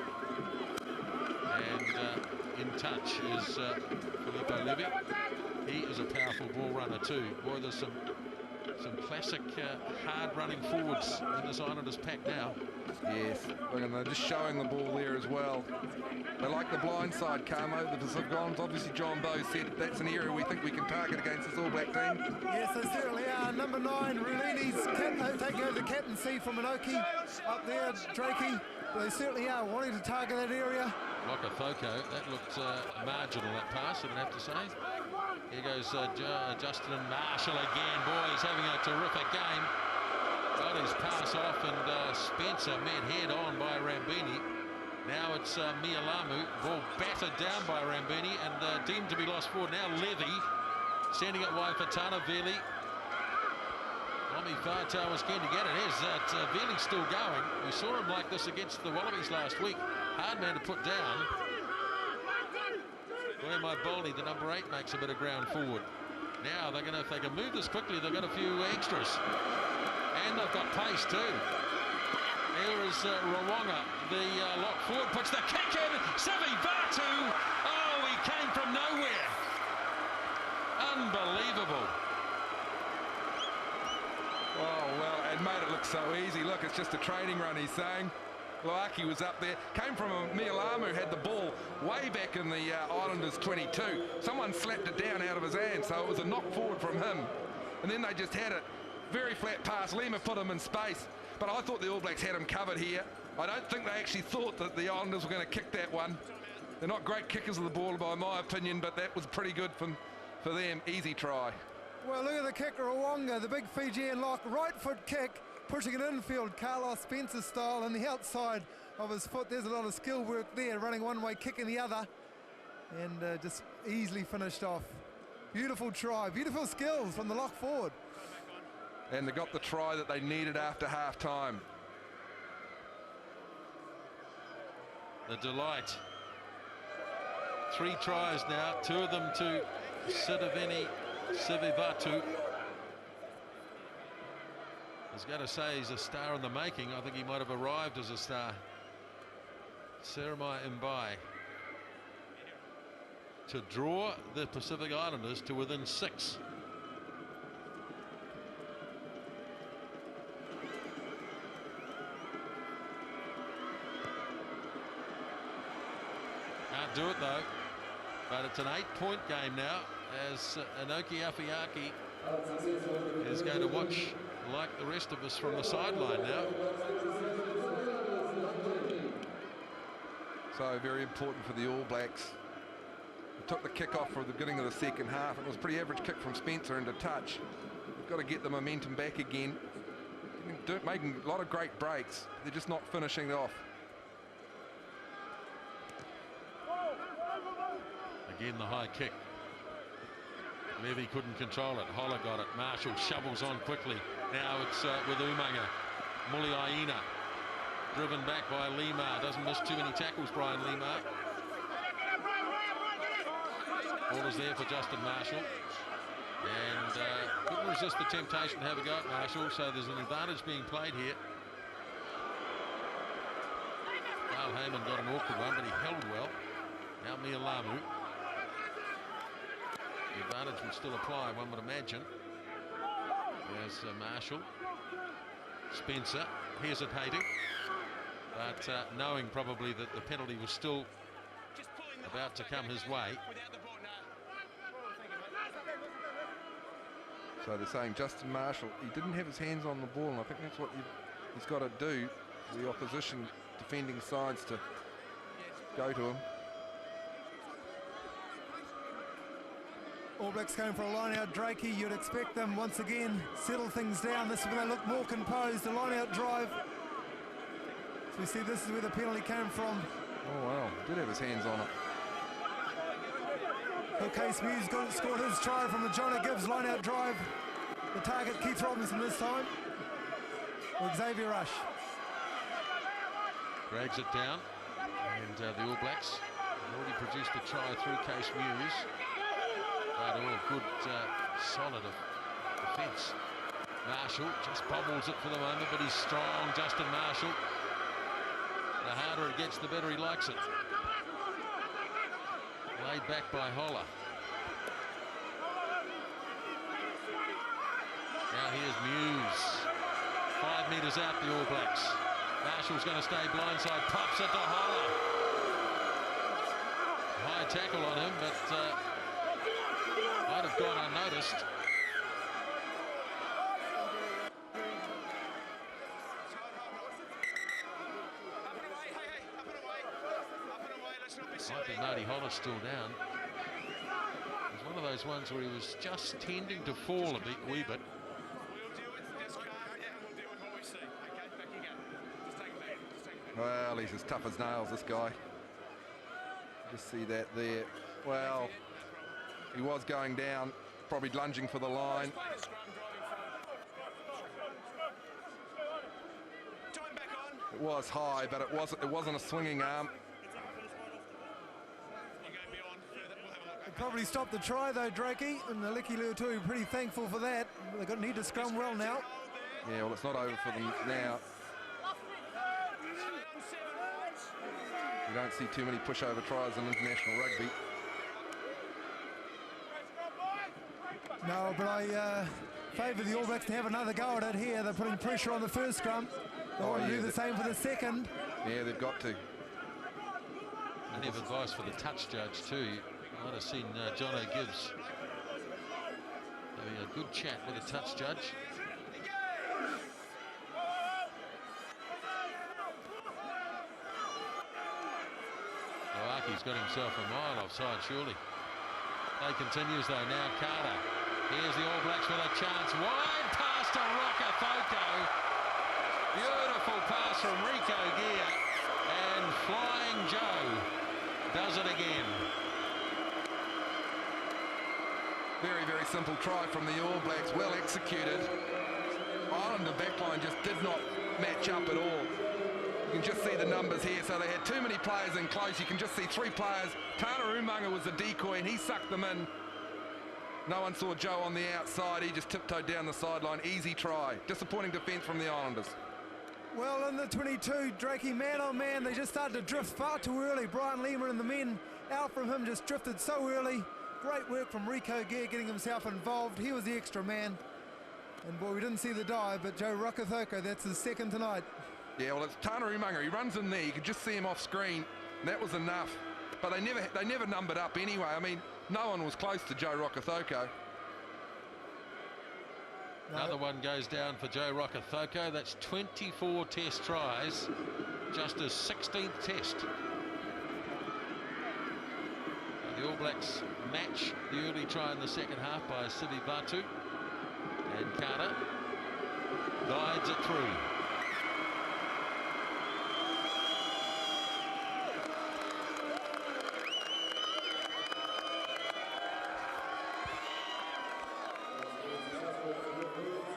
and in touch is Filipe Levy. He is a powerful ball runner too. Boy, there's some classic hard running forwards in this Islanders pack now. Yes, look, and they're just showing the ball there as well. They like the blind side, Carmo. The Pacific Islands, obviously John Bowe said that's an area we think we can target against this All Black team. Yes, they certainly are. Number 9, Rulini's taking over the captaincy from Inoki up there, Drakey. They certainly are wanting to target that area. Wakafoko, that looked marginal, that pass, I'm going to have to say. Here goes Justin Marshall again. Boy, he's having a terrific game. Got his pass off, and Spencer met head on by Rambini. Now it's Mialamu. Ball battered down by Rambini and deemed to be lost forward. Now Levy sending it wide for Tanaveli. Tommy Fartow was keen to get it. Here's that Veli still going. We saw him like this against the Wallabies last week. Hard man to put down. Where my Boldy, the number 8, makes a bit of ground forward. Now they're going to, if they can move this quickly, they've got a few extras. And they've got pace too. Here is Rawonga, the lock forward, puts the kick in. Sivi Vatu. Oh, he came from nowhere. Unbelievable. Oh, well, and made it look so easy. Look, it's just a training run, he's saying. Loaki was up there, came from a Mialamu, had the ball way back in the Islanders 22. Someone slapped it down out of his hand, so it was a knock forward from him. And then they just had it. Very flat pass. Lima put him in space. But I thought the All Blacks had him covered here. I don't think they actually thought that the Islanders were going to kick that one. They're not great kickers of the ball, by my opinion, but that was pretty good for them. Easy try. Well, look at the kick, Rawonga, the big Fijian lock, right foot kick, pushing it infield, Carlos Spencer style, on the outside of his foot. There's a lot of skill work there, running one way, kicking the other, and just easily finished off. Beautiful try, beautiful skills from the lock forward. And they got the try that they needed after half time. The delight. 3 tries now, 2 of them to Sitiveni Sivivatu. I was going to say he's a star in the making. I think he might have arrived as a star. Seremai Mbai to draw the Pacific Islanders to within 6. Can't do it though. But it's an 8-point game now, as Inoki Afiaki is going to watch like the rest of us from the sideline now. So very important for the All Blacks. They took the kick off for the beginning of the second half. It was a pretty average kick from Spencer into touch. They've got to get the momentum back again. Making a lot of great breaks. They're just not finishing off. Again, the high kick. Levy couldn't control it. Holler got it. Marshall shovels on quickly. Now it's with Umanga. Muliaina driven back by Lima. Doesn't miss too many tackles, Brian Lima. Ball is there for Justin Marshall. And couldn't resist the temptation to have a go at Marshall, so there's an advantage being played here. Carl Heyman got an awkward one, but he held well. Now Mialamu. The advantage would still apply, one would imagine. There's Marshall. Spencer hesitating, but knowing probably that the penalty was still about to come his way. So they're saying Justin Marshall, he didn't have his hands on the ball, and I think that's what he's got to do. The opposition defending sides to go to him. All Blacks going for a line-out Drakey. You'd expect them once again settle things down. This is when they look more composed. A line-out drive. So we see this is where the penalty came from. Oh wow, did have his hands on it. So Case Muse scored his try from the Jonah Gibbs line-out drive. The target, Keith Robinson, this time. or Xavier Rush. Drags it down, and the All Blacks have already produced a try through Case Muse. But good, solid defence. Marshall just bobbles it for the moment, but he's strong, Justin Marshall. The harder it gets, the better he likes it. Laid back by Holler. Now here's Muse. 5 metres out, the All Blacks. Marshall's going to stay blindside, pops it to Holler. High tackle on him, but might have gone unnoticed. Might be Marty Holler still down. It was one of those ones where he was just tending to fall a wee bit. Well, he's as tough as nails, this guy. Just see that there. Well, he was going down, probably lunging for the line. It was high, but it wasn't a swinging arm. Probably stopped the try though, Drakey, and the Licky Luatui are pretty thankful for that. They need to scrum well now. Yeah, well, it's not over for them now. You don't see too many pushover tries in international rugby. No, but I favour the All Blacks to have another go at it here. They're putting pressure on the first scrum. They want to do the same for the second. Yeah, they've got to. And have advice for the touch judge too. You might have seen John O'Gibbs having a good chat with the touch judge. He's got himself a mile offside, surely. Play continues though. Now Carter. Here's the All Blacks with a chance. Wide pass to Rokethoko. Beautiful pass from Rico Gear. And Flying Joe does it again. Very, very simple try from the All Blacks. Well executed. Islander backline just did not match up at all. You can just see the numbers here. So they had too many players in close. You can just see 3 players. Tana Umaga was the decoy and he sucked them in. No one saw Joe on the outside. He just tiptoed down the sideline. Easy try. Disappointing defence from the Islanders. Well, in the 22, Drakey, man on man, they just started to drift far too early. Brian Lima and the men out from him just drifted so early. Great work from Rico Gear getting himself involved. He was the extra man. And boy, we didn't see the dive, but Joe Rokethoko, that's his second tonight. Yeah, well, it's Tana Umaga. He runs in there. You could just see him off screen. And that was enough. But they never numbered up anyway. I mean, no one was close to Joe Rokethoko. Another one goes down for Joe Rokethoko. That's 24 test tries. Just his 16th test. The All Blacks match the early try in the second half by Sivi Batu. And Carter guides it through.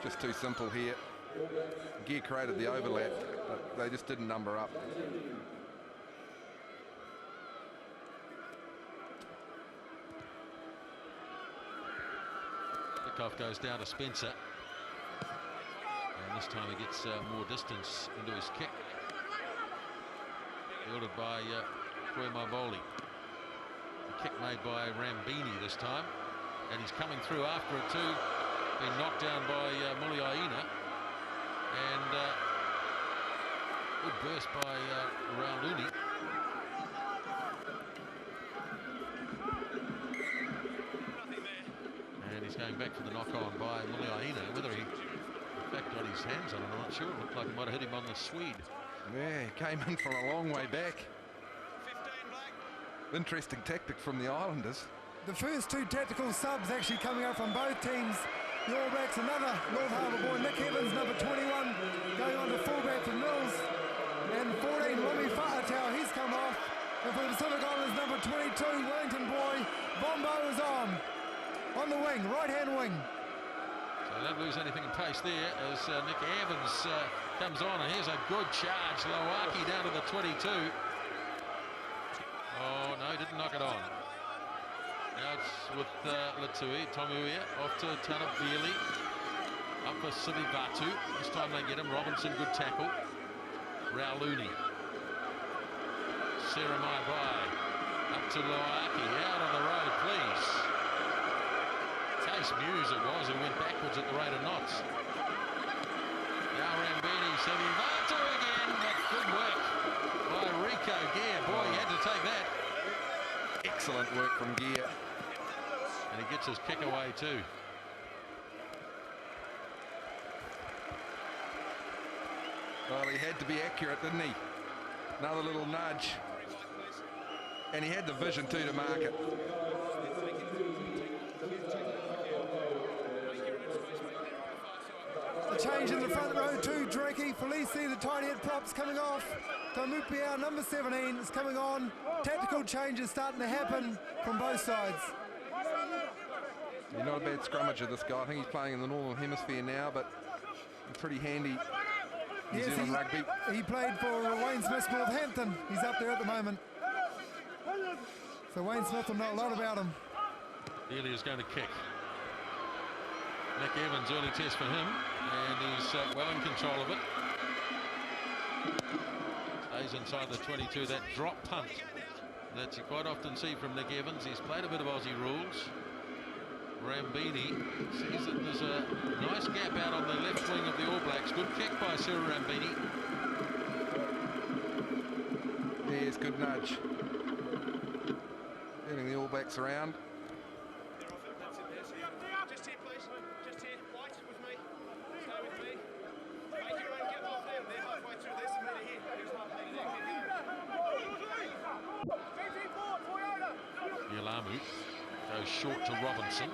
Just too simple here. Gear created the overlap, but they just didn't number up. Kickoff goes down to Spencer. And this time he gets more distance into his kick. Fielded by Koe Maiboli. A kick made by Rambini this time. And he's coming through after it too. Been knocked down by Muliaina, and good burst by Rauluni. And he's going back for the knock-on by Muliaina. Whether he, in fact, got his hands on it, I'm not sure. It looked like he might have hit him on the Swede. Yeah, he came in from a long way back. Interesting tactic from the Islanders. The first 2 tactical subs actually coming out from both teams. The All Blacks, another North Harbour boy, Nick Evans, number 21, going on to fullback for Mills. And 14, Rumi Fa'atau, he's come off. And for the Pacific Islanders, number 22, Wellington boy, Bombo is on the wing, right-hand wing. So they don't lose anything in pace there as Nick Evans comes on, and here's a good charge. Loaki down to the 22. Oh, no, he didn't knock it on. Now it's with Latui, Tomuia, off to Tanavili. Up for Sivivatu. This time they get him. Robinson, good tackle. Rauluni. Seremai by. Up to Loaki. Out on the road, please. Case Muse it was, who went backwards at the rate of knots. Now Rambini, Sivivatu again, but good work by Rico Gear. Boy, he had to take that. Excellent work from Gear. And he gets his kick away too. Well, he had to be accurate, didn't he? Another little nudge. And he had the vision too to mark it. The change in the front row too, Drakey. Felici, the tidy head props coming off. Tomupia, number 17, is coming on. Tactical changes starting to happen from both sides. He's not a bad scrummager, this guy. I think he's playing in the Northern Hemisphere now, but pretty handy. New Zealand rugby. He played for Wayne Smith Northampton. He's up there at the moment. So Wayne Smith will know a lot about him. Nearly is going to kick. Nick Evans, early test for him, and he's well in control of it. Stays inside the 22, that drop punt that you quite often see from Nick Evans. He's played a bit of Aussie rules. Rambini sees that there's a nice gap out on the left wing of the All Blacks. Good kick by Cyril Rambini. There's good nudge. Getting the All Blacks around. Just here, please. Just here. White with me. Stay with me. Make your own gap off them. They're halfway through. There's a metre here. There's half metre there. Keep going. Yalamu goes short to Robinson.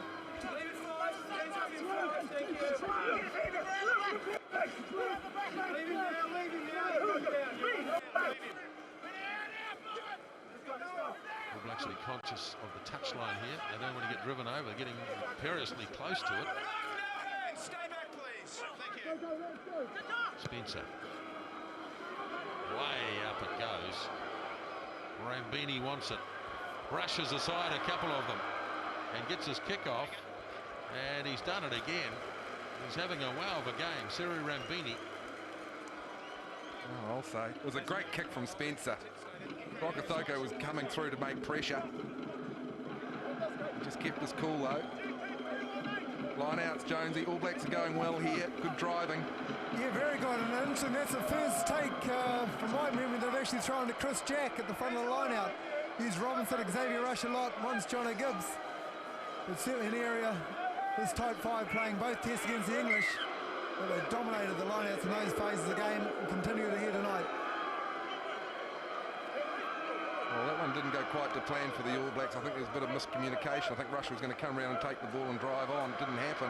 All Blacks will be conscious of the touchline here. They don't want to get driven over. They're getting perilously close to it. Stay back, please. Thank you. Spencer. Way up it goes. Rambini wants it. Brushes aside a couple of them and gets his kick off. And he's done it again. He's having a wow of a game. Siri Rambini. Oh, I'll say. It was a great kick from Spencer. Rokithoko was coming through to make pressure. He just kept us cool though. Line outs, Jonesy. All Blacks are going well here. Good driving. Yeah, very good. And interesting, that's the first take from my memory. They've actually thrown to Chris Jack at the front of the line out. Used Robinson, Xavier Rush a lot. Once Jono Gibbs. It's certainly an area, this type 5 playing both tests against the English. But they dominated the lineouts in those phases of the game and continue to here tonight. Well, that one didn't go quite to plan for the All Blacks. I think there was a bit of miscommunication. I think Russia was going to come around and take the ball and drive on. It didn't happen.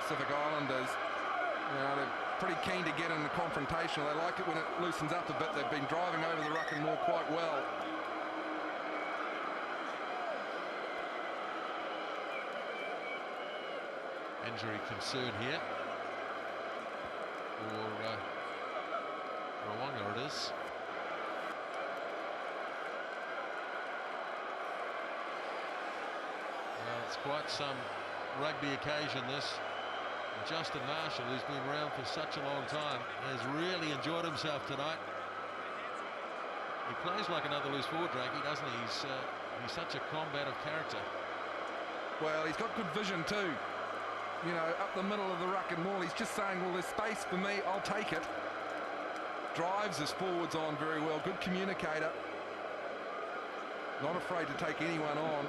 Pacific Islanders, they're pretty keen to get in the confrontation. They like it when it loosens up a bit. They've been driving over the ruck and more quite well. Injury concern here. Or Rawanga it is. Well, it's quite some rugby occasion this. And Justin Marshall, who's been around for such a long time, has really enjoyed himself tonight. He plays like another loose forward, Drakey, doesn't he? He's such a combative character. Well, he's got good vision too. You know, up the middle of the ruck and maul, he's just saying, well, there's space for me, I'll take it. Drives his forwards on very well, good communicator. Not afraid to take anyone on.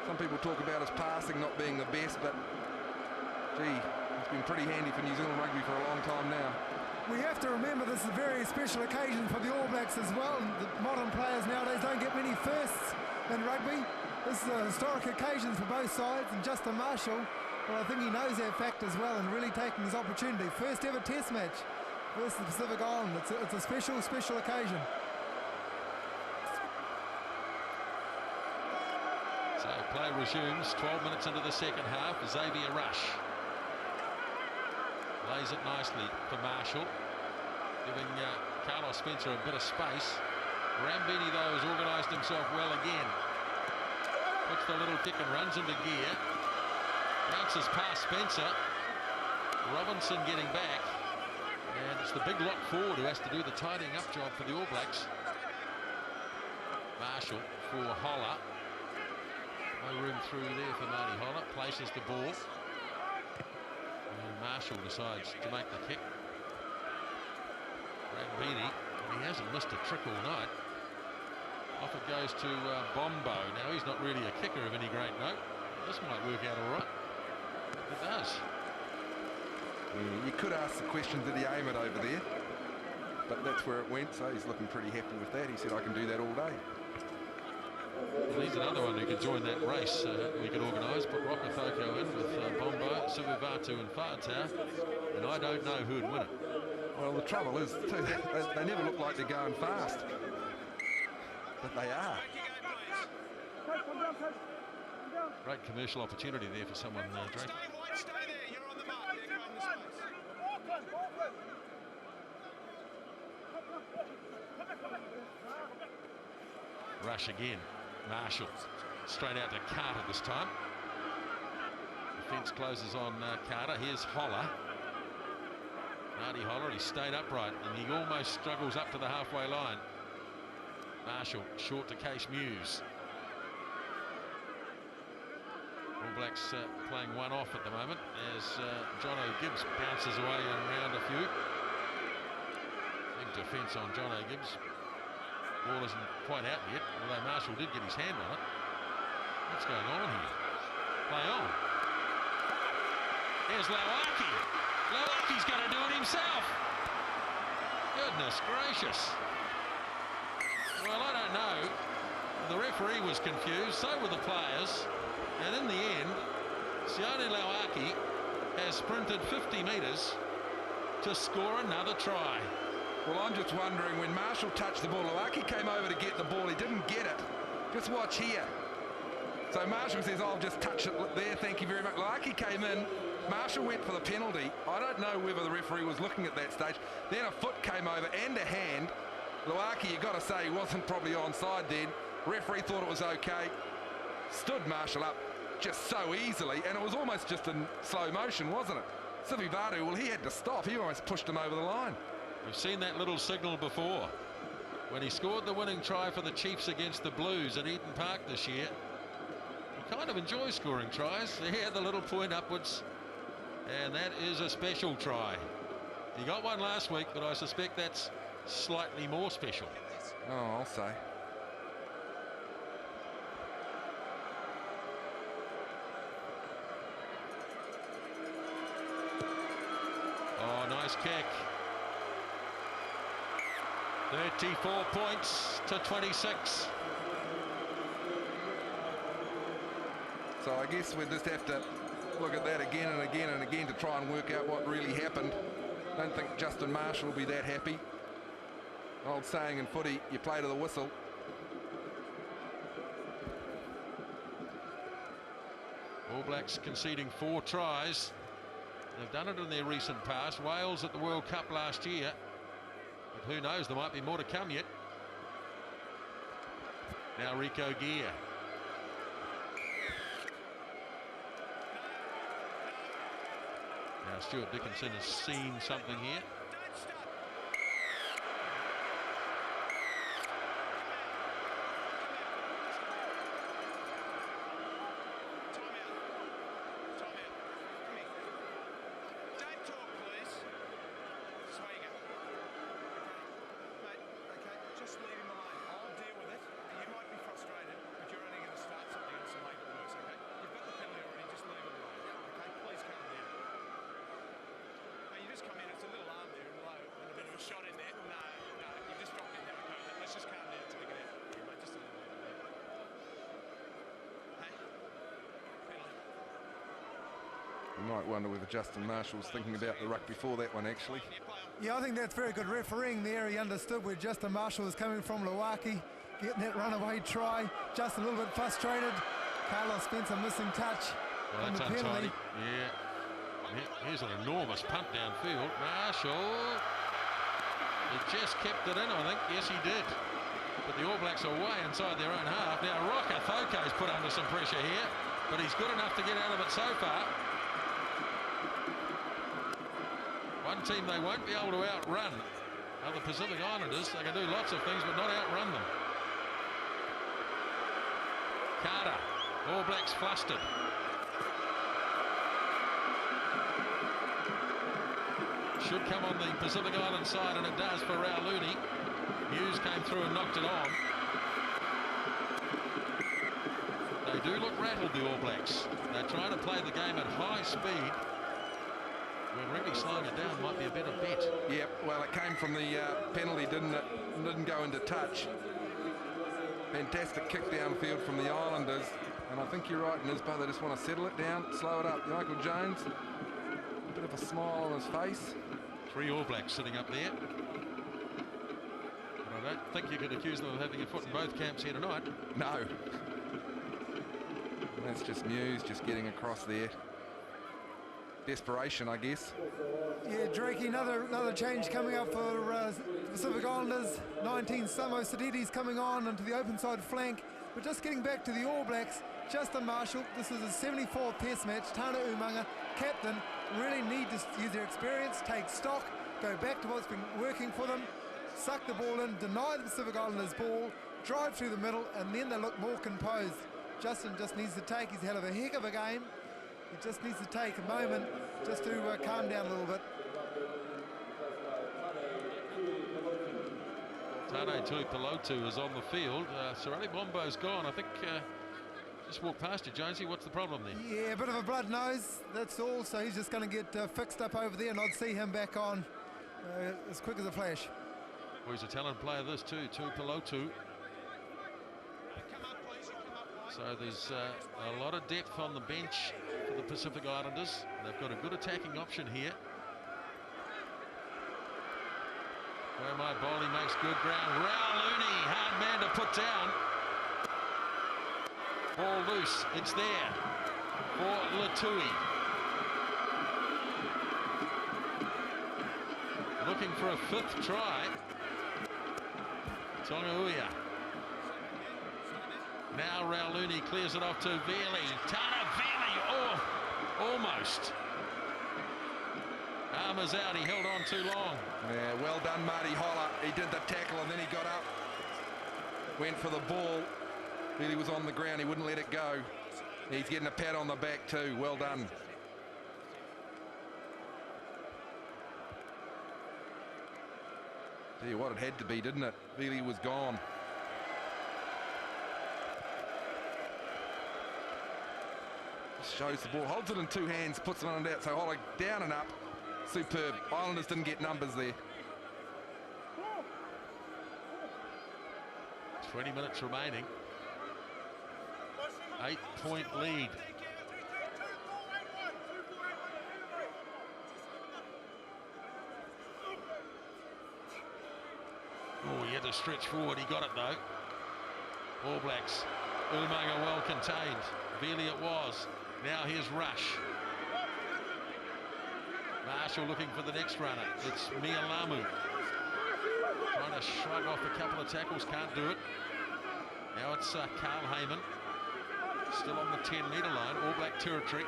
Some people talk about his passing not being the best, but gee, he's been pretty handy for New Zealand rugby for a long time now. We have to remember this is a very special occasion for the All Blacks as well. The modern players nowadays don't get many firsts in rugby. This is a historic occasion for both sides, and Justin Marshall, well, I think he knows that fact as well and really taking his opportunity. First ever test match versus the Pacific Island. It's a special, special occasion. So play resumes 12 minutes into the second half. Xavier Rush. Lays it nicely for Marshall, giving Carlos Spencer a bit of space. Rambini, though, has organised himself well again. Puts the little kick and runs into gear. Bounces past Spencer. Robinson getting back. And it's the big lock forward who has to do the tidying up job for the All Blacks. Marshall for Holler. No room through there for Marty Holler. Places the ball. And Marshall decides to make the kick. Rambini, he hasn't missed a trick all night. Off it goes to Bombo. Now, he's not really a kicker of any great note. This might work out all right. It does. Yeah, you could ask the question, did he aim it over there? But that's where it went, so he's looking pretty happy with that. He said, I can do that all day. Well, he's another one who could join that race we could organise. Put Rokethoko in with Bombo, Sivivatu and Fa'atau, and I don't know who'd win it. Well, the trouble is, too, they never look like they're going fast. But they are. Great commercial opportunity there for someone, Drake. Stay there. You're on the mark. They're going the space. Rush again. Marshall straight out to Carter this time. Defence closes on Carter. Here's Holler. Marty Holler, he stayed upright and he almost struggles up to the halfway line. Marshall short to Case Muse. All Blacks playing one off at the moment as Jono Gibbs bounces away and around a few. Big defence on Jono Gibbs. Ball isn't quite out yet, although Marshall did get his hand on it. What's going on here? Play on. Here's Lawaki. Lawaki's going to do it himself. Goodness gracious. Well, I don't know. The referee was confused, so were the players. And in the end, Sione Lawaki has sprinted 50 metres to score another try. Well, I'm just wondering, when Marshall touched the ball, Lawaki came over to get the ball. He didn't get it. Just watch here. So Marshall says, I'll just touch it there, thank you very much. Lawaki came in. Marshall went for the penalty. I don't know whether the referee was looking at that stage. Then a foot came over and a hand. Lawaki, you've got to say, he wasn't probably onside then. Referee thought it was okay. Stood Marshall up just so easily, and it was almost just in slow motion, wasn't it? Sivivatu, well, he had to stop. He almost pushed him over the line. We've seen that little signal before. When he scored the winning try for the Chiefs against the Blues at Eden Park this year. He kind of enjoys scoring tries. There, the little point upwards. And that is a special try. He got one last week, but I suspect that's slightly more special. Oh, I'll say. Oh, nice kick. 34 points to 26. So I guess we just have to look at that again and again and again to try and work out what really happened. Don't think Justin Marshall will be that happy. Old saying in footy, you play to the whistle. All Blacks conceding 4 tries. They've done it in their recent past. Wales at the World Cup last year. But who knows, there might be more to come yet. Now Rico Gear. Now Stuart Dickinson has seen something here. You might wonder whether Justin Marshall's thinking about the ruck before that one, actually. Yeah, I think that's very good refereeing there. He understood where Justin Marshall was coming from. Lawaki getting that runaway try. Just a little bit frustrated. Carlos Spencer missing touch. Well, that's untidy. Yeah. Here's an enormous punt downfield. Marshall, he just kept it in, I think. Yes, he did. But the All Blacks are way inside their own half. Now, Rocker Thoko's put under some pressure here, but he's good enough to get out of it so far. One team they won't be able to outrun are the Pacific Islanders. They can do lots of things, but not outrun them. Carter, All Blacks flustered. Should come on the Pacific Island side, and it does for Rauluni. Hughes came through and knocked it on. They do look rattled, the All Blacks. They're trying to play the game at high speed, when really slowing it down might be a better bet. Yep, well, it came from the penalty, didn't it? Didn't go into touch. Fantastic kick downfield from the Islanders. And I think you're right, Nisba, they just want to settle it down, slow it up. Michael Jones, a bit of a smile on his face. 3 All Blacks sitting up there. But I don't think you could accuse them of having a foot in both camps here tonight. No. That's just Muse just getting across there. Desperation, I guess. Yeah, Drakey, another change coming up for Pacific Islanders. 19 Samo Saditi's coming on into the open side flank. But just getting back to the All Blacks, Justin Marshall, this is his 74th test match. Tana Umaga, captain, really need to use their experience, take stock, go back to what's been working for them, suck the ball in, deny the Pacific Islanders ball, drive through the middle, and then they look more composed. Justin just needs to take, he's had a heck of a game. He just needs to take a moment just to calm down a little bit. Tane Tuipulotu is on the field. Sorelli Bombo's gone. I think just walked past you, Jonesy. What's the problem there? Yeah, a bit of a blood nose, that's all. So he's just going to get fixed up over there, and I'd see him back on as quick as a flash. Well, he's a talented player, this too, Tuipulotu. So there's a lot of depth on the bench for the Pacific Islanders. They've got a good attacking option here. Where my bowling makes good ground. Rauluni, hard man to put down. Ball loose, it's there for Latui. Looking for a 5th try. Tonga. Now Rauluni clears it off to Veely. Tana Veely, oh, almost. Armour's out, he held on too long. Yeah, well done, Marty Holler. He did the tackle and then he got up. Went for the ball. Veely was on the ground, he wouldn't let it go. He's getting a pat on the back too, well done. Tell you what, it had to be, didn't it? Veely was gone. Shows the ball, holds it in 2 hands, puts it on and out. So Holler down and up. Superb. Islanders didn't get numbers there. 20 minutes remaining. 8-point lead. Oh, he had to stretch forward. He got it though. All Blacks. Umaga well contained. Veely it was. Now here's Rush. Marshall looking for the next runner. It's Mialamu. Trying to shrug off a couple of tackles, can't do it. Now it's Carl Heyman. Still on the 10-metre line, All Black territory.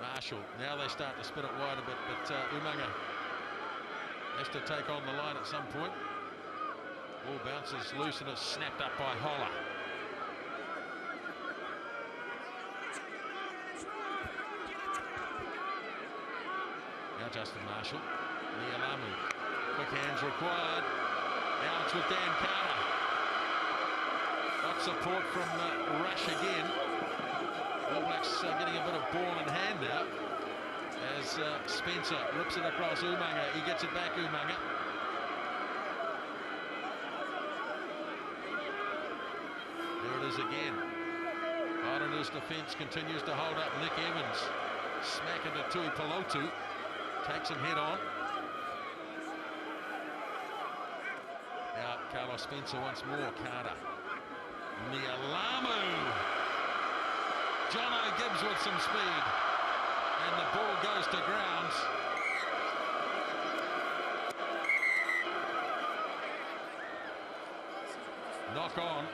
Marshall, now they start to spin it wide a bit, but Umaga has to take on the line at some point. Ball bounces loose and it's snapped up by Holler. Now Justin Marshall, Nialamu, quick hands required. Now it's with Dan Carter. Got support from Rush again. All Blacks getting a bit of ball in hand now as Spencer rips it across Umaga. He gets it back, Umaga. There it is again. Islanders defence continues to hold up. Nick Evans smacking to Tuipulotu. Takes him head on. Now Carlos Spencer once more. Carter. Nialamu. Jono Gibbs with some speed. And the ball goes to ground. Knock on.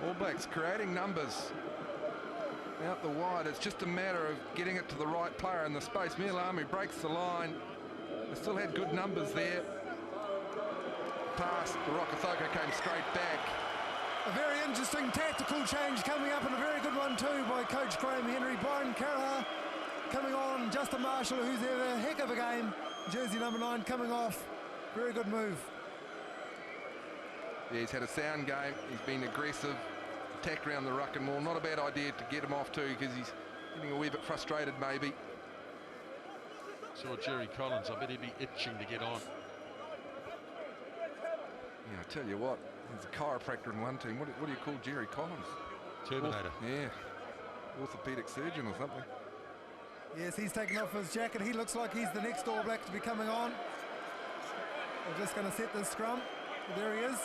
All Blacks creating numbers out the wide. It's just a matter of getting it to the right player in the space. Milami breaks the line. They still had good numbers there. Pass to Rokothoka, came straight back. A very interesting tactical change coming up, and a very good one too by Coach Graham Henry. Brian Callagher coming on. Justin Marshall, who's had a heck of a game. Jersey number 9 coming off. Very good move. Yeah, he's had a sound game. He's been aggressive, attacked around the ruck and more. Not a bad idea to get him off too, because he's getting a wee bit frustrated maybe. Saw Jerry Collins. I bet he'd be itching to get on. Yeah, I tell you what, there's a chiropractor in one team. What do you call Jerry Collins? Terminator. Yeah, orthopedic surgeon or something. Yes, he's taken off his jacket. He looks like he's the next All Black to be coming on. They're just going to set this scrum. There he is.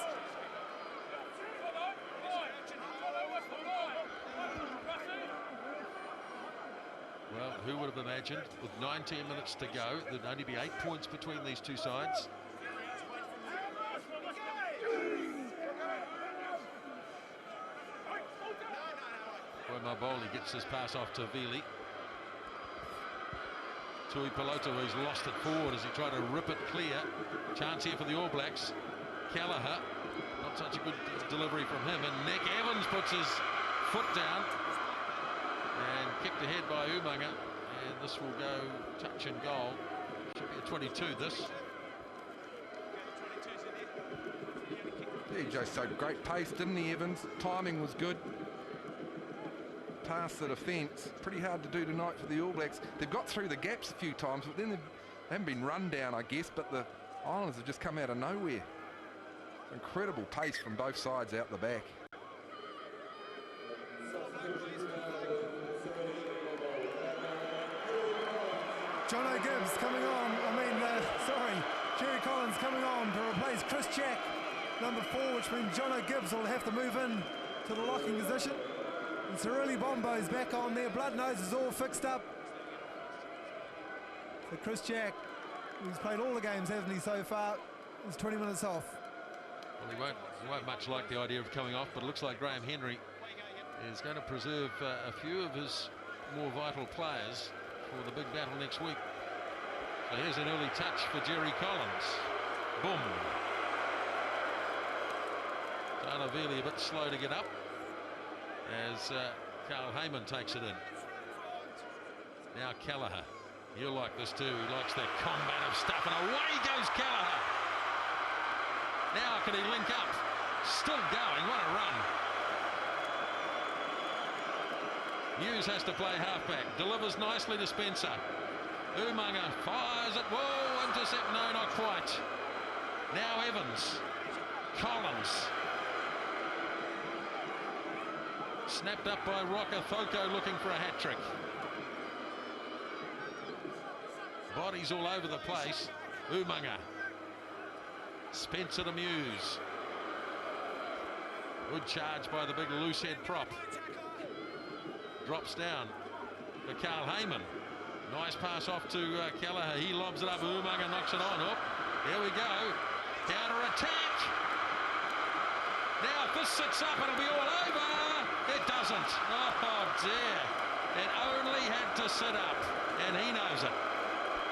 Well, who would have imagined with 19 minutes to go there'd only be 8 points between these two sides? Boy, Maboli gets his pass off to Vili. Tui Pelota, who's lost it forward as he tried to rip it clear. Chance here for the All Blacks. Callagher, not such a good delivery from him, and Nick Evans puts his foot down and kicked ahead by Umaga, and this will go touch and goal. Should be a 22 this. Yeah, he just showed great pace, didn't he, Evans? Timing was good. Past the defence. Pretty hard to do tonight for the All Blacks. They've got through the gaps a few times, but then they haven't been run down, I guess, but the Islanders have just come out of nowhere. Incredible pace from both sides out the back. Jono Gibbs coming on. Jerry Collins coming on to replace Chris Jack, number 4, which means Jono Gibbs will have to move in to the locking position. And Cirelli Bombo's back on there. Blood Nose is all fixed up. So Chris Jack, who's played all the games, hasn't he, so far, is 20 minutes off. Well, he won't much like the idea of coming off, but it looks like Graham Henry is going to preserve a few of his more vital players for the big battle next week. So here's an early touch for Jerry Collins. Boom. Tana Vili a bit slow to get up as Carl Heyman takes it in. Now Callagher. He'll like this too. He likes that combative stuff, and away goes Callagher. Now can he link up? Still going. What a run. Hughes has to play halfback. Delivers nicely to Spencer. Umaga fires it. Whoa, intercept. No, not quite. Now Evans. Collins. Snapped up by Rokothoka, looking for a hat-trick. Bodies all over the place. Umaga. Spencer to Muse. Good charge by the big loose head prop. Drops down for Carl Heyman. Nice pass off to Callagher. He lobs it up. Umaga knocks it on. Oh, here we go. Counter attack. Now if this sits up, it'll be all over. It doesn't. Oh dear. It only had to sit up, and he knows it.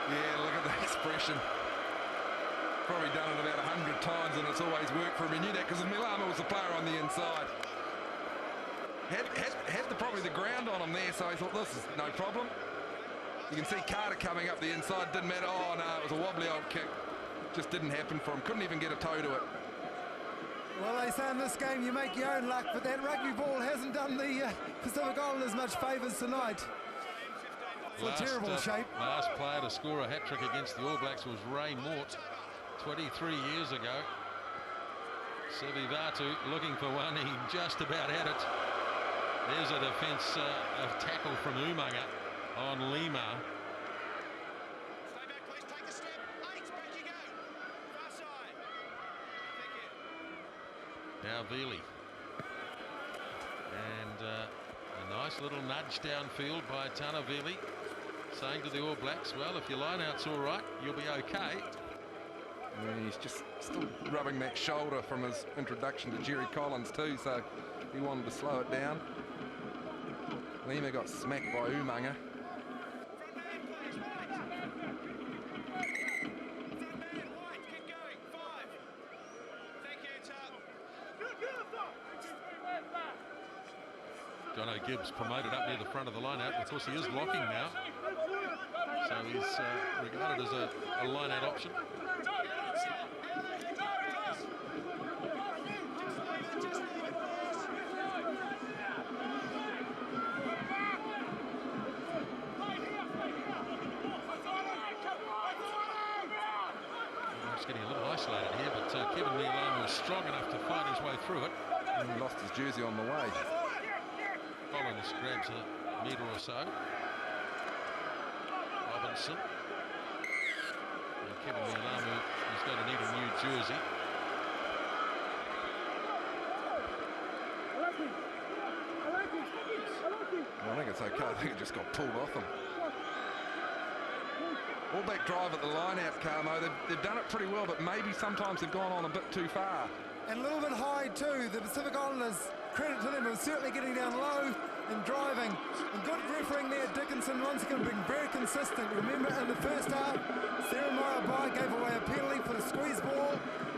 Yeah, look at the expression. Probably done it about 100 times, and it's always worked for him. He knew that because Milama was the player on the inside. Had probably the ground on him there, so he thought, this is no problem. You can see Carter coming up the inside. Didn't matter. Oh, no, it was a wobbly old kick. Just didn't happen for him. Couldn't even get a toe to it. Well, they say in this game you make your own luck, but that rugby ball hasn't done the Pacific Islanders much favours tonight. It's a terrible shape. Last player to score a hat-trick against the All Blacks was Ray Mort 23 years ago. Sivivatu looking for one. He just about had it. There's a defence, a tackle from Umaga on Lima. Stay back, please. Take a step. 8, back you go. Far side. Thank you. Now Vili. And Nice little nudge downfield by Tanavili, saying to the All Blacks, well, if your line-out's all right, you'll be okay. Yeah, he's just still rubbing that shoulder from his introduction to Jerry Collins too, so he wanted to slow it down. Lima got smacked by Umaga. Jono Gibbs promoted up near the front of the line-out. Of course, he is blocking now, so he's regarded as a line-out option. It's getting a little isolated here, but Kevin Mialamu was strong enough to fight his way through it. And he lost his jersey on the way. Collins grabs a metre or so. Robinson. And Kevin Mialamu is going to need a new jersey. I think it's okay. I think it just got pulled off him. All back drive at the line-out, Carmo. They've done it pretty well, but maybe sometimes they've gone on a bit too far. And a little bit high too. The Pacific Islanders, credit to them, are certainly getting down low and driving. And good refereeing there, Dickinson once again being very consistent. Remember in the first half, Sarah Bai gave away a penalty for the squeeze ball.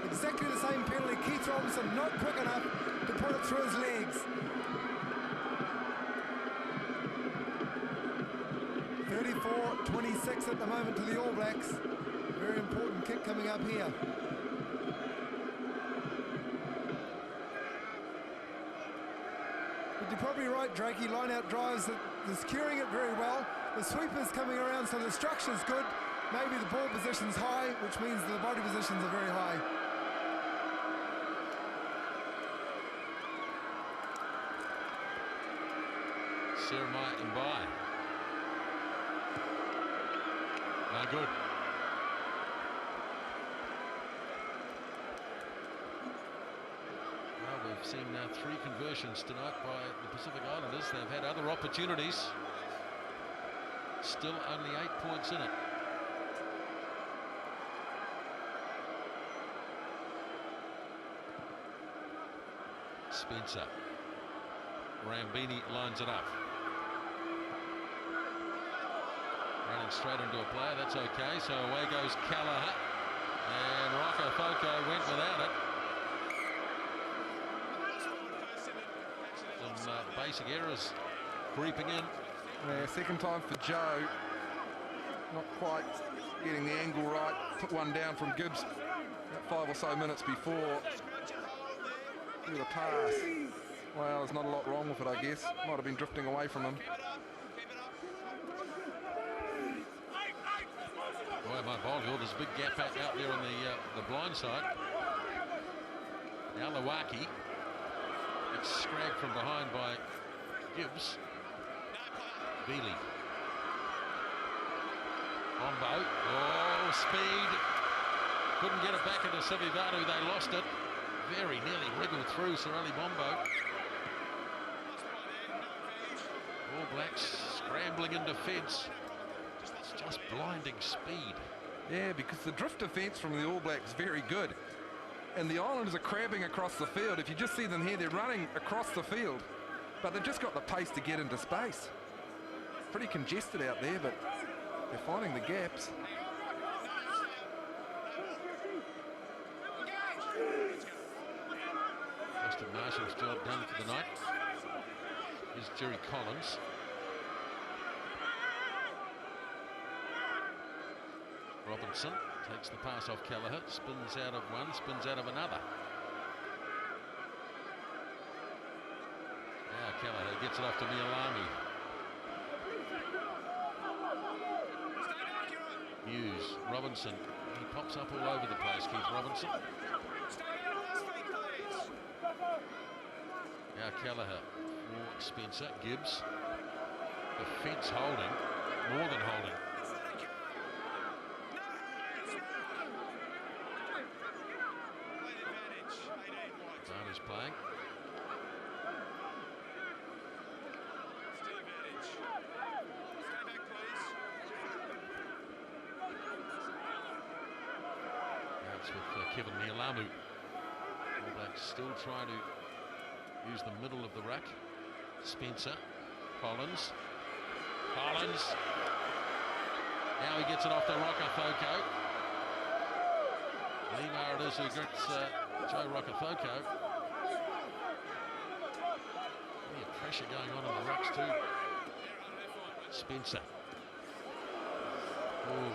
Exactly the same penalty. Keith Robinson not quick enough to put it through his legs. 34-26 at the moment to the All Blacks. Very important kick coming up here. But you're probably right, Drakey. Line-out drives, they're securing it very well. The sweeper's coming around, so the structure's good. Maybe the ball position's high, which means the body positions are very high. Seremai and Bai. No good. Well, we've seen 3 conversions tonight by the Pacific Islanders. They've had other opportunities. Still only 8 points in it. Spencer. Rambini lines it up. Running straight into a player, that's okay. So away goes Callagher. And Rocco Foco went without it. Some basic errors creeping in. Yeah, second time for Joe. Not quite getting the angle right. Took one down from Gibbs about 5 or so minutes before. Through the pass. Well, there's not a lot wrong with it, I guess. Might have been drifting away from him. Boy, my ball, there's a big gap back out there on the blind side. Alawaki gets scragged from behind by Gibbs. Bealey. Bombo. Oh, speed. Couldn't get it back into Sivivatu. They lost it. Very nearly wriggled through Sirali Bombo. All Blacks scrambling in defence. It's just blinding speed. Yeah, because the drift defence from the All Blacks is very good. And the Islanders are crabbing across the field. If you just see them here, they're running across the field. But they've just got the pace to get into space. Pretty congested out there, but they're finding the gaps. Justin Marshall's job done for the night. Here's Jerry Collins. Robinson takes the pass off Kelleher, spins out of one, spins out of another. Now Kelleher gets it off to Mialamu. Hughes, Robinson, he pops up all over the place, Keith Robinson. Now Kelleher for Spencer, Gibbs. Defence holding, more than holding. Barney's playing. That's with Kevin Nialamu. All Blacks still trying to use the middle of the ruck. Spencer, Collins. Now he gets it off to Rokafoko. Lima it is who gets Joe Rokafoko. Plenty of pressure going on in the rucks too. Spencer. Oh,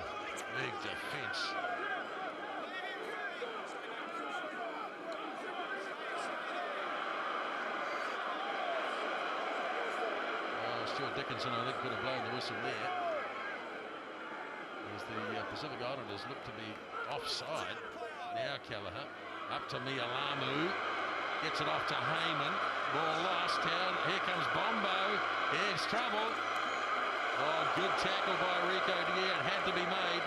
big defence. Stuart Dickinson, I think, could have blown the whistle there. As the Pacific Islanders look to be offside. Now Kelleher up to Nialamu. Gets it off to Heyman. Ball lost. Here comes Bombo. Here's trouble. Oh, good tackle by Rico De Gea. It had to be made.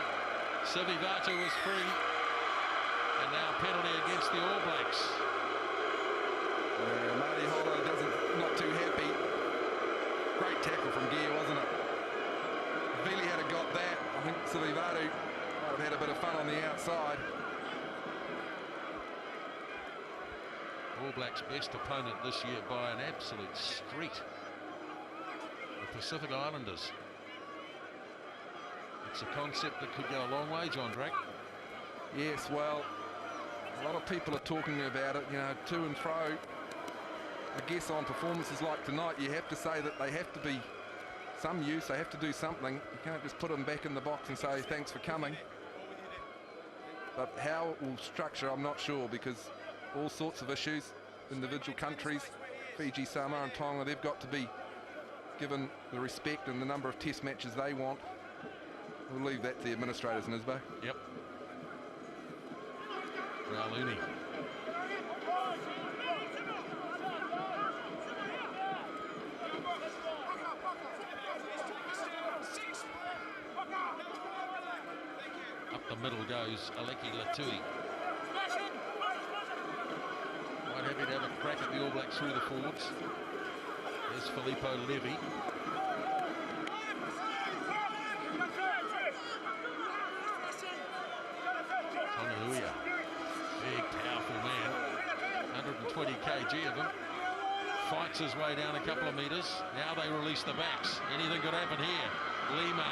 Sivivatu was free. And now penalty against the All Blacks. Marty Hollow not too happy. Great tackle from Gear, wasn't it? Vili had got that. I think Sivivatu might have had a bit of fun on the outside. All Blacks' best opponent this year by an absolute street. The Pacific Islanders. It's a concept that could go a long way, John Drake. Yes, well, a lot of people are talking about it, you know, to and fro. I guess on performances like tonight, you have to say that they have to be some use, they have to do something. You can't just put them back in the box and say, thanks for coming. But how it will structure, I'm not sure, because all sorts of issues, individual countries, Fiji, Samoa and Tonga, they've got to be given the respect and the number of test matches they want. We'll leave that to the administrators, Nisbo. Yep. Rauluni. Up the middle goes Aleki Latui. Quite happy to have a crack at the All Blacks through the forwards. There's Filippo Levy. Tongahuia. Big, powerful man. 120 kg of him. Fights his way down a couple of metres. Now they release the backs. Anything could happen here. Lima.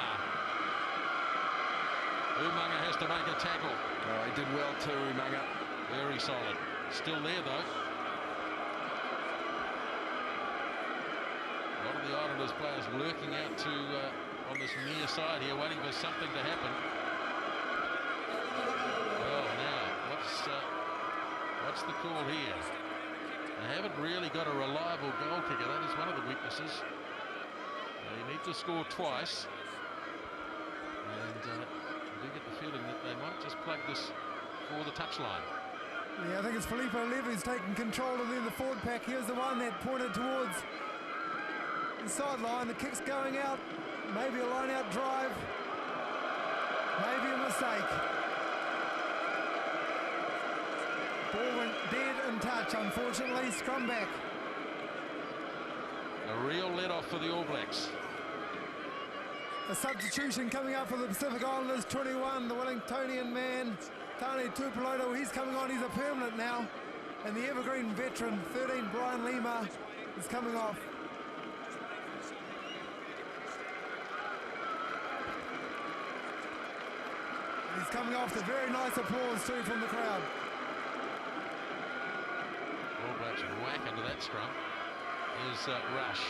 Umaga has to make a tackle. Oh, he did well too, Umaga. Very solid. Still there though. A lot of the Islanders players lurking out to on this near side here, waiting for something to happen. Well, now what's the call here? They haven't really got a reliable goal kicker. That is one of the weaknesses. They need to score twice, and I do get the feeling that they might just plug this for the touchline. Yeah, I think it's Filippo Levy's taking control of the forward pack. Here's the one that pointed towards the sideline. The kick's going out. Maybe a line-out drive. Maybe a mistake. Ball went dead in touch, unfortunately. Scrum back. A real let-off for the All Blacks. A substitution coming up for the Pacific Islanders. 21, the Wellingtonian man, Tani Tupulotu. He's coming on. He's a permanent now. And the evergreen veteran, 13, Brian Lima, is coming off. He's coming off to very nice applause too from the crowd. All Blacks whack into that scrum. Here's Rush.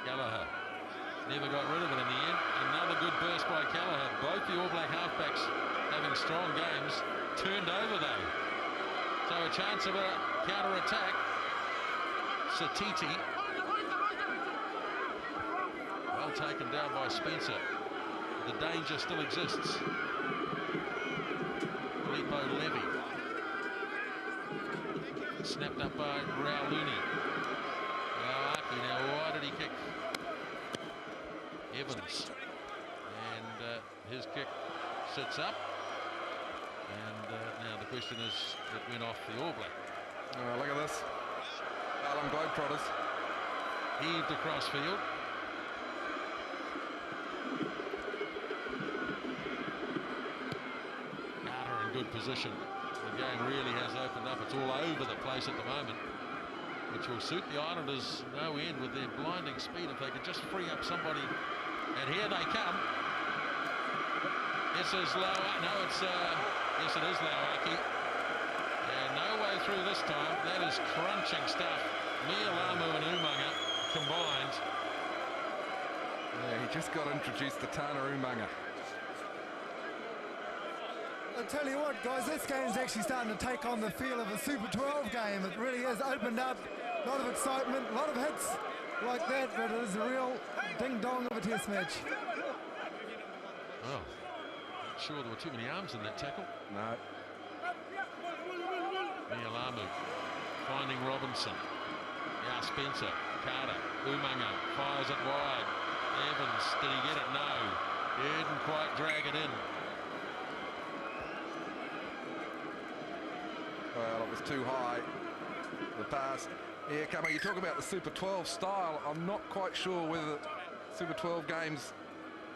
Gallagher never got rid of it in the end. Another good burst by Gallagher. Both the All Black halfbacks having strong games. Turned over though. So a chance of a counter-attack. Satiti. Well taken down by Spencer. The danger still exists. Filippo Levy. Snapped up by Rauluni. Now why did he kick Evans? And his kick sits up. And now the question is, it went off the All Black. Oh, look at this. Harlem Globetrotters. Heaved across field. good position. The game really has opened up. It's all over the place at the moment, which will suit the Islanders no end with their blinding speed if they could just free up somebody. And here they come. This is Lauaki. No, it's yes, it is Lauaki. And no way through this time. That is crunching stuff. Mialamu and Umanga combined. Yeah, he just got introduced to Tana Umanga. I tell you what, guys, this game's actually starting to take on the feel of a Super 12 game. It really has opened up. A lot of excitement, a lot of hits like that, but it is a real ding-dong of a test match. Oh, not sure there were too many arms in that tackle. No. Mialamu finding Robinson. Now Spencer, Carter, Umanga fires it wide. Evans, did he get it? No. Didn't quite drag it in. Well, it was too high. The pass. Yeah, come on, you talk about the Super 12 style. I'm not quite sure whether Super 12 games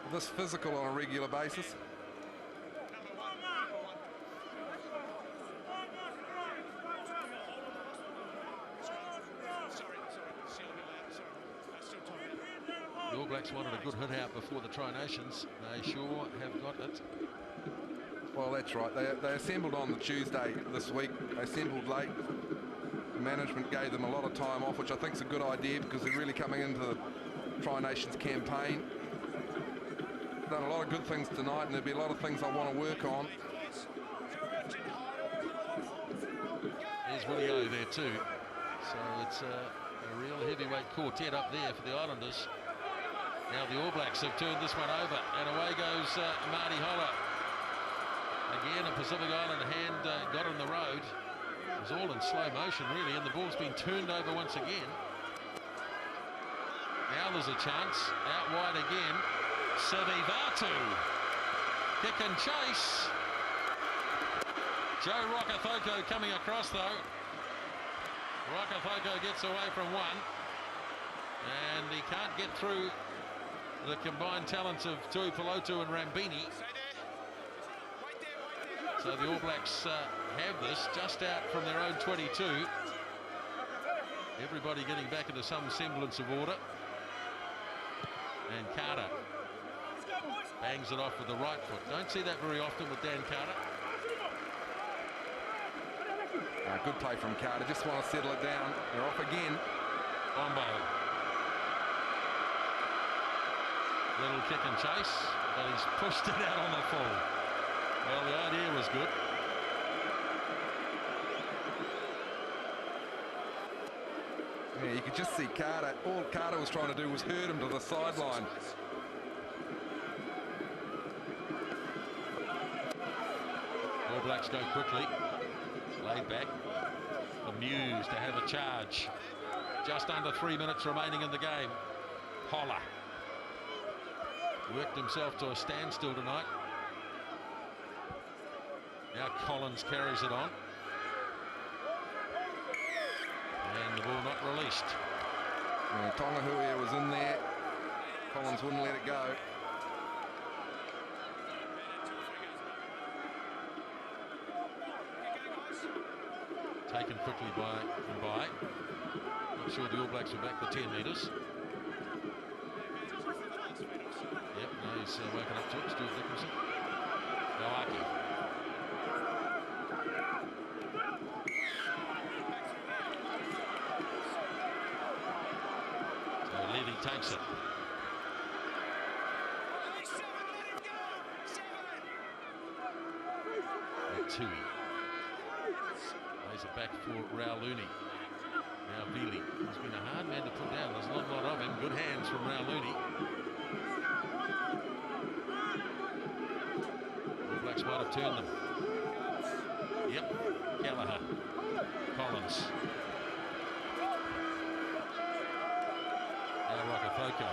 are this physical on a regular basis. The All Blacks wanted a good hit out before the Tri-Nations. They sure have got it. Well, that's right. They assembled on the Tuesday this week. They assembled late. The management gave them a lot of time off, which I think is a good idea because they're really coming into the Tri-Nations campaign. Done a lot of good things tonight, and there'll be a lot of things I want to work on. There's Willie O there too. So it's a real heavyweight quartet up there for the Islanders. Now the All Blacks have turned this one over, and away goes Marty Holler. Again, a Pacific Island hand got on the road. It was all in slow motion, really, and the ball's been turned over once again. Now there's a chance. Out wide again. Sivivatu. Kick and chase. Joe Rokethoko coming across, though. Rokethoko gets away from one. And he can't get through the combined talents of Tui Pelotu and Rambini. So the All Blacks have this just out from their own 22. Everybody getting back into some semblance of order. And Carter bangs it off with the right foot. Don't see that very often with Dan Carter. Good play from Carter. Just want to settle it down. They're off again. Bombo. Little kick and chase, but he's pushed it out on the full. Well, the idea was good. Yeah, you could just see Carter. All Carter was trying to do was herd him to the sideline. All Blacks go quickly. Laid back. Amused to have a charge. Just under 3 minutes remaining in the game. Holler. Worked himself to a standstill tonight. Now Collins carries it on. And the ball not released. Yeah, Tonga was in there. Collins wouldn't let it go. Taken quickly by Mbai. Not sure the All Blacks are back the 10 metres. Yep, no, he's woken up to it. Stuart Dickinson. Lauaki. So Levy takes it. Tui. Lays it back for Rauluni. Now Vili. He's been a hard man to put down. There's not a lot of him. Good hands from Rauluni. All Blacks might have turned them. Yep. Gallagher. Collins. Now Rokethoko.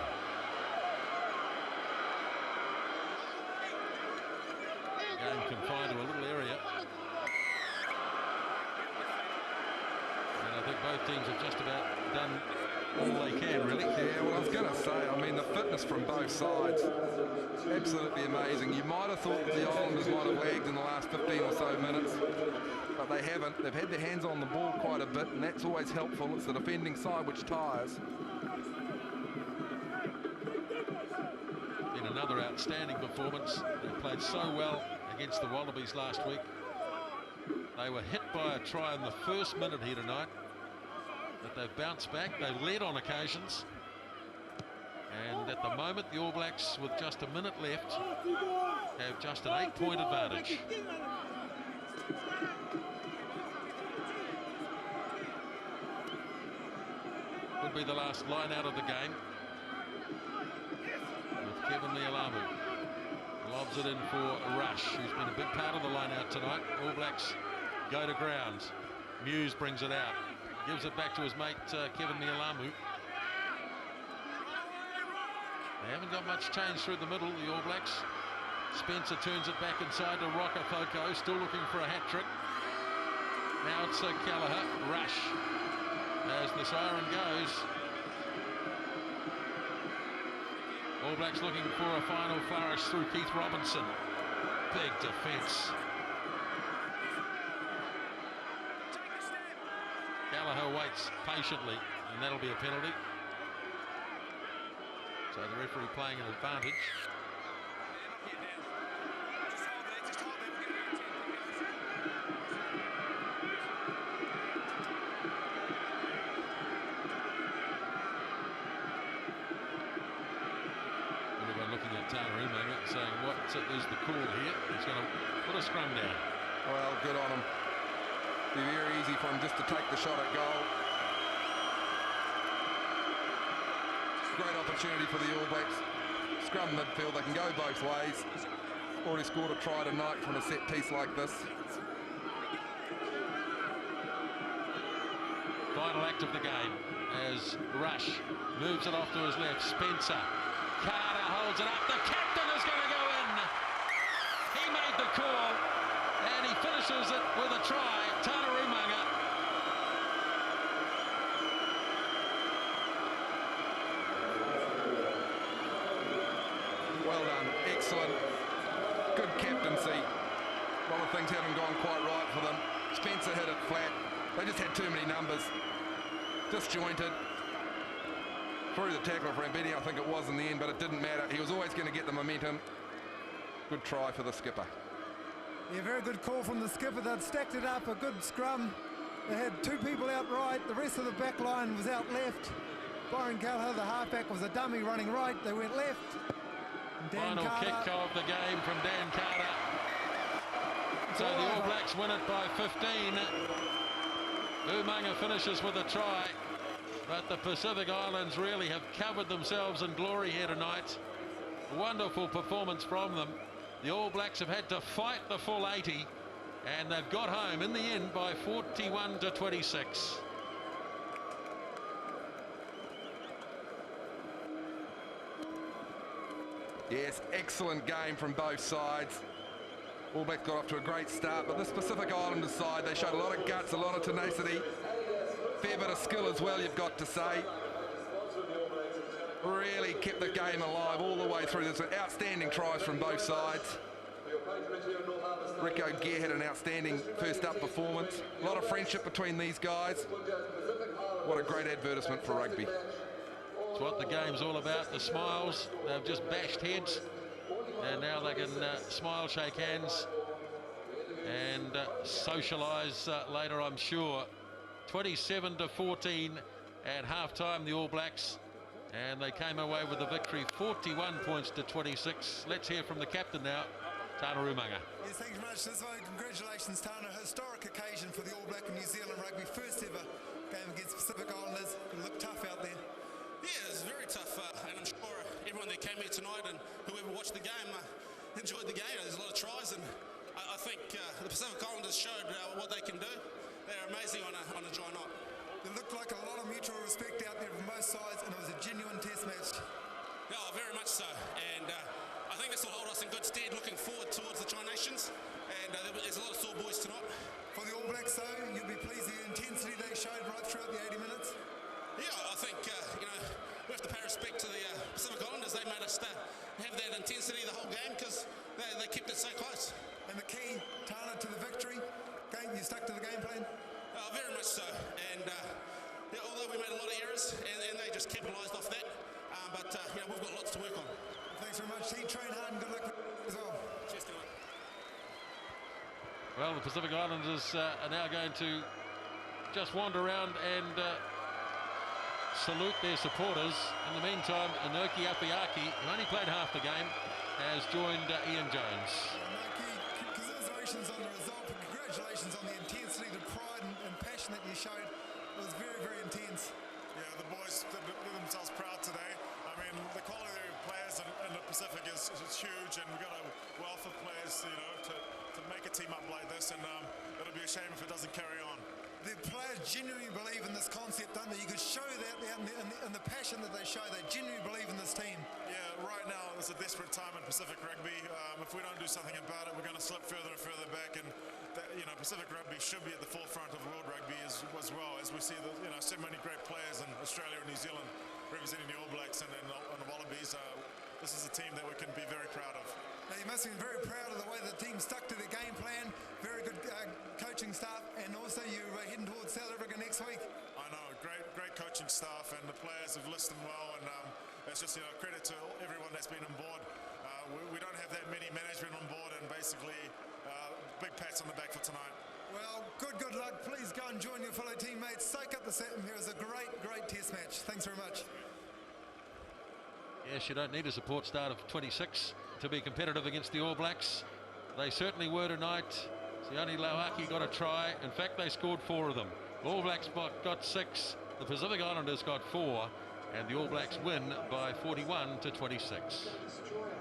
Game confined to a little area. And I think both teams have just about done all they can, really. Yeah, well, I was going to say, I mean, the fitness from both sides, absolutely amazing. You might have thought that the Islanders might have lagged in the last 15 or so minutes, but they haven't. They've had their hands on the ball quite a bit, and that's always helpful. It's the defending side which tires. Been another outstanding performance. They played so well against the Wallabies last week. They were hit by a try in the first minute here tonight, but they've bounced back. They've led on occasions, and at the moment the All Blacks, with just a minute left, have just an 8-point advantage. Would be the last line out of the game, with Kevin Mialamu. Lobs it in for Rush, who's been a big part of the line out tonight. All Blacks go to ground. Muse brings it out, gives it back to his mate Kevin Mialamu. They haven't got much change through the middle, the All Blacks. Spencer turns it back inside to Rocker Foko, still looking for a hat-trick. Now it's Gallagher. Rush, as the siren goes. All Blacks looking for a final flourish through Keith Robinson. Big defence. Gallagher waits patiently, and that'll be a penalty. So the referee playing an advantage. Everyone looking at Tana Umaga saying, what is the call here? He's going to put a scrum down. Well, good on him. Be very easy for him just to take the shot at goal. Great opportunity for the All Blacks. Scrum midfield, they can go both ways. Already scored a try tonight from a set piece like this. Final act of the game as Rush moves it off to his left. Spencer. Carter holds it up. The captain is going to go in. He made the call, and he finishes it with a try. Tana Umaga. Well done, excellent, good captaincy. A lot of things haven't gone quite right for them. Spencer hit it flat. They just had too many numbers. Disjointed. Through the tackle for Mbidi, I think it was in the end, but it didn't matter. He was always going to get the momentum. Good try for the skipper. Yeah, very good call from the skipper. They'd stacked it up, a good scrum. They had two people out right, the rest of the back line was out left. Byron Gallagher, the halfback, was a dummy running right. They went left. And Dan Final Carter, kick of the game from Dan Carter. So the All Blacks win it by 15. Umaga finishes with a try, but the Pacific Islands really have covered themselves in glory here tonight. Wonderful performance from them. The All Blacks have had to fight the full 80, and they've got home in the end by 41-26. Yes, excellent game from both sides. All Blacks got off to a great start, but this Pacific Islanders side, they showed a lot of guts, a lot of tenacity, fair bit of skill as well, you've got to say. Really kept the game alive all the way through. There's outstanding tries from both sides. Rico Gear had an outstanding first up performance. A lot of friendship between these guys. What a great advertisement for rugby. It's what the game's all about, the smiles. They've just bashed heads, and now they can smile, shake hands, and socialise later, I'm sure. 27-14 at half-time, the All Blacks, and they came away with the victory, 41 points to 26. Let's hear from the captain now, Tana Umaga. Yes, thank you very much. This way, congratulations, Tana. Historic occasion for the All Black and New Zealand rugby. First ever game against Pacific Islanders. It looked tough out there. Yeah, it was very tough, and I'm sure everyone that came here tonight and whoever watched the game enjoyed the game. There's a lot of tries, and I think the Pacific Islanders showed what they can do. They're amazing on a dry night. It looked like a lot of mutual respect out there from both sides, and it was a genuine test match. Yeah, very much so, and I think this will hold us in good stead looking forward towards the Tri-Nations, and there's a lot of sore boys tonight. For the All Blacks, though, you'll be pleased with the intensity they showed right throughout the 80 minutes. Yeah, I think, we have to pay respect to the Pacific Islanders. They made us have that intensity the whole game because they kept it so close. And the key, Tana, to the victory, you stuck to the game plan? Very much so. And although we made a lot of errors, and they just capitalised off that, but we've got lots to work on. Thanks very much. Team, train hard and good luck as well. Cheers, Dylan. Well, the Pacific Islanders are now going to just wander around and salute their supporters. In the meantime, Inoki Apiaki, who only played half the game, has joined Ian Jones. Inoki, congratulations on the result, but congratulations on the intensity, the pride and passion that you showed. It was very, very intense. Yeah, the boys did themselves proud today. I mean, the quality of players in the Pacific is huge, and we've got a wealth of players, to make a team up like this, and it'll be a shame if it doesn't carry on. The players genuinely believe in this concept, don't they? You could show that in the passion that they show. They genuinely believe in this team. Yeah, right now it's a desperate time in Pacific Rugby. If we don't do something about it, we're going to slip further and further back, and Pacific Rugby should be at the forefront of world rugby as well, as we see so many great players in Australia and New Zealand representing the All Blacks and the Wallabies. This is a team that we can be very proud of. Now, you must be very proud of the way the team stuck to their game plan. Very good coaching staff, and also you're heading towards South Africa next week. I know, great coaching staff, and the players have listened well, and it's just credit to everyone that's been on board. We don't have that many management on board, and basically big pats on the back for tonight. Well, good luck. Please go and join your fellow teammates. Soak up the atmosphere. It was a great test match. Thanks very much. Yes, you don't need a support start of 26 to be competitive against the All Blacks. They certainly were tonight. Sione Lauaki got a try. In fact, they scored 4 of them. All Blacks got 6. The Pacific Islanders got 4. And the All Blacks win by 41 to 26.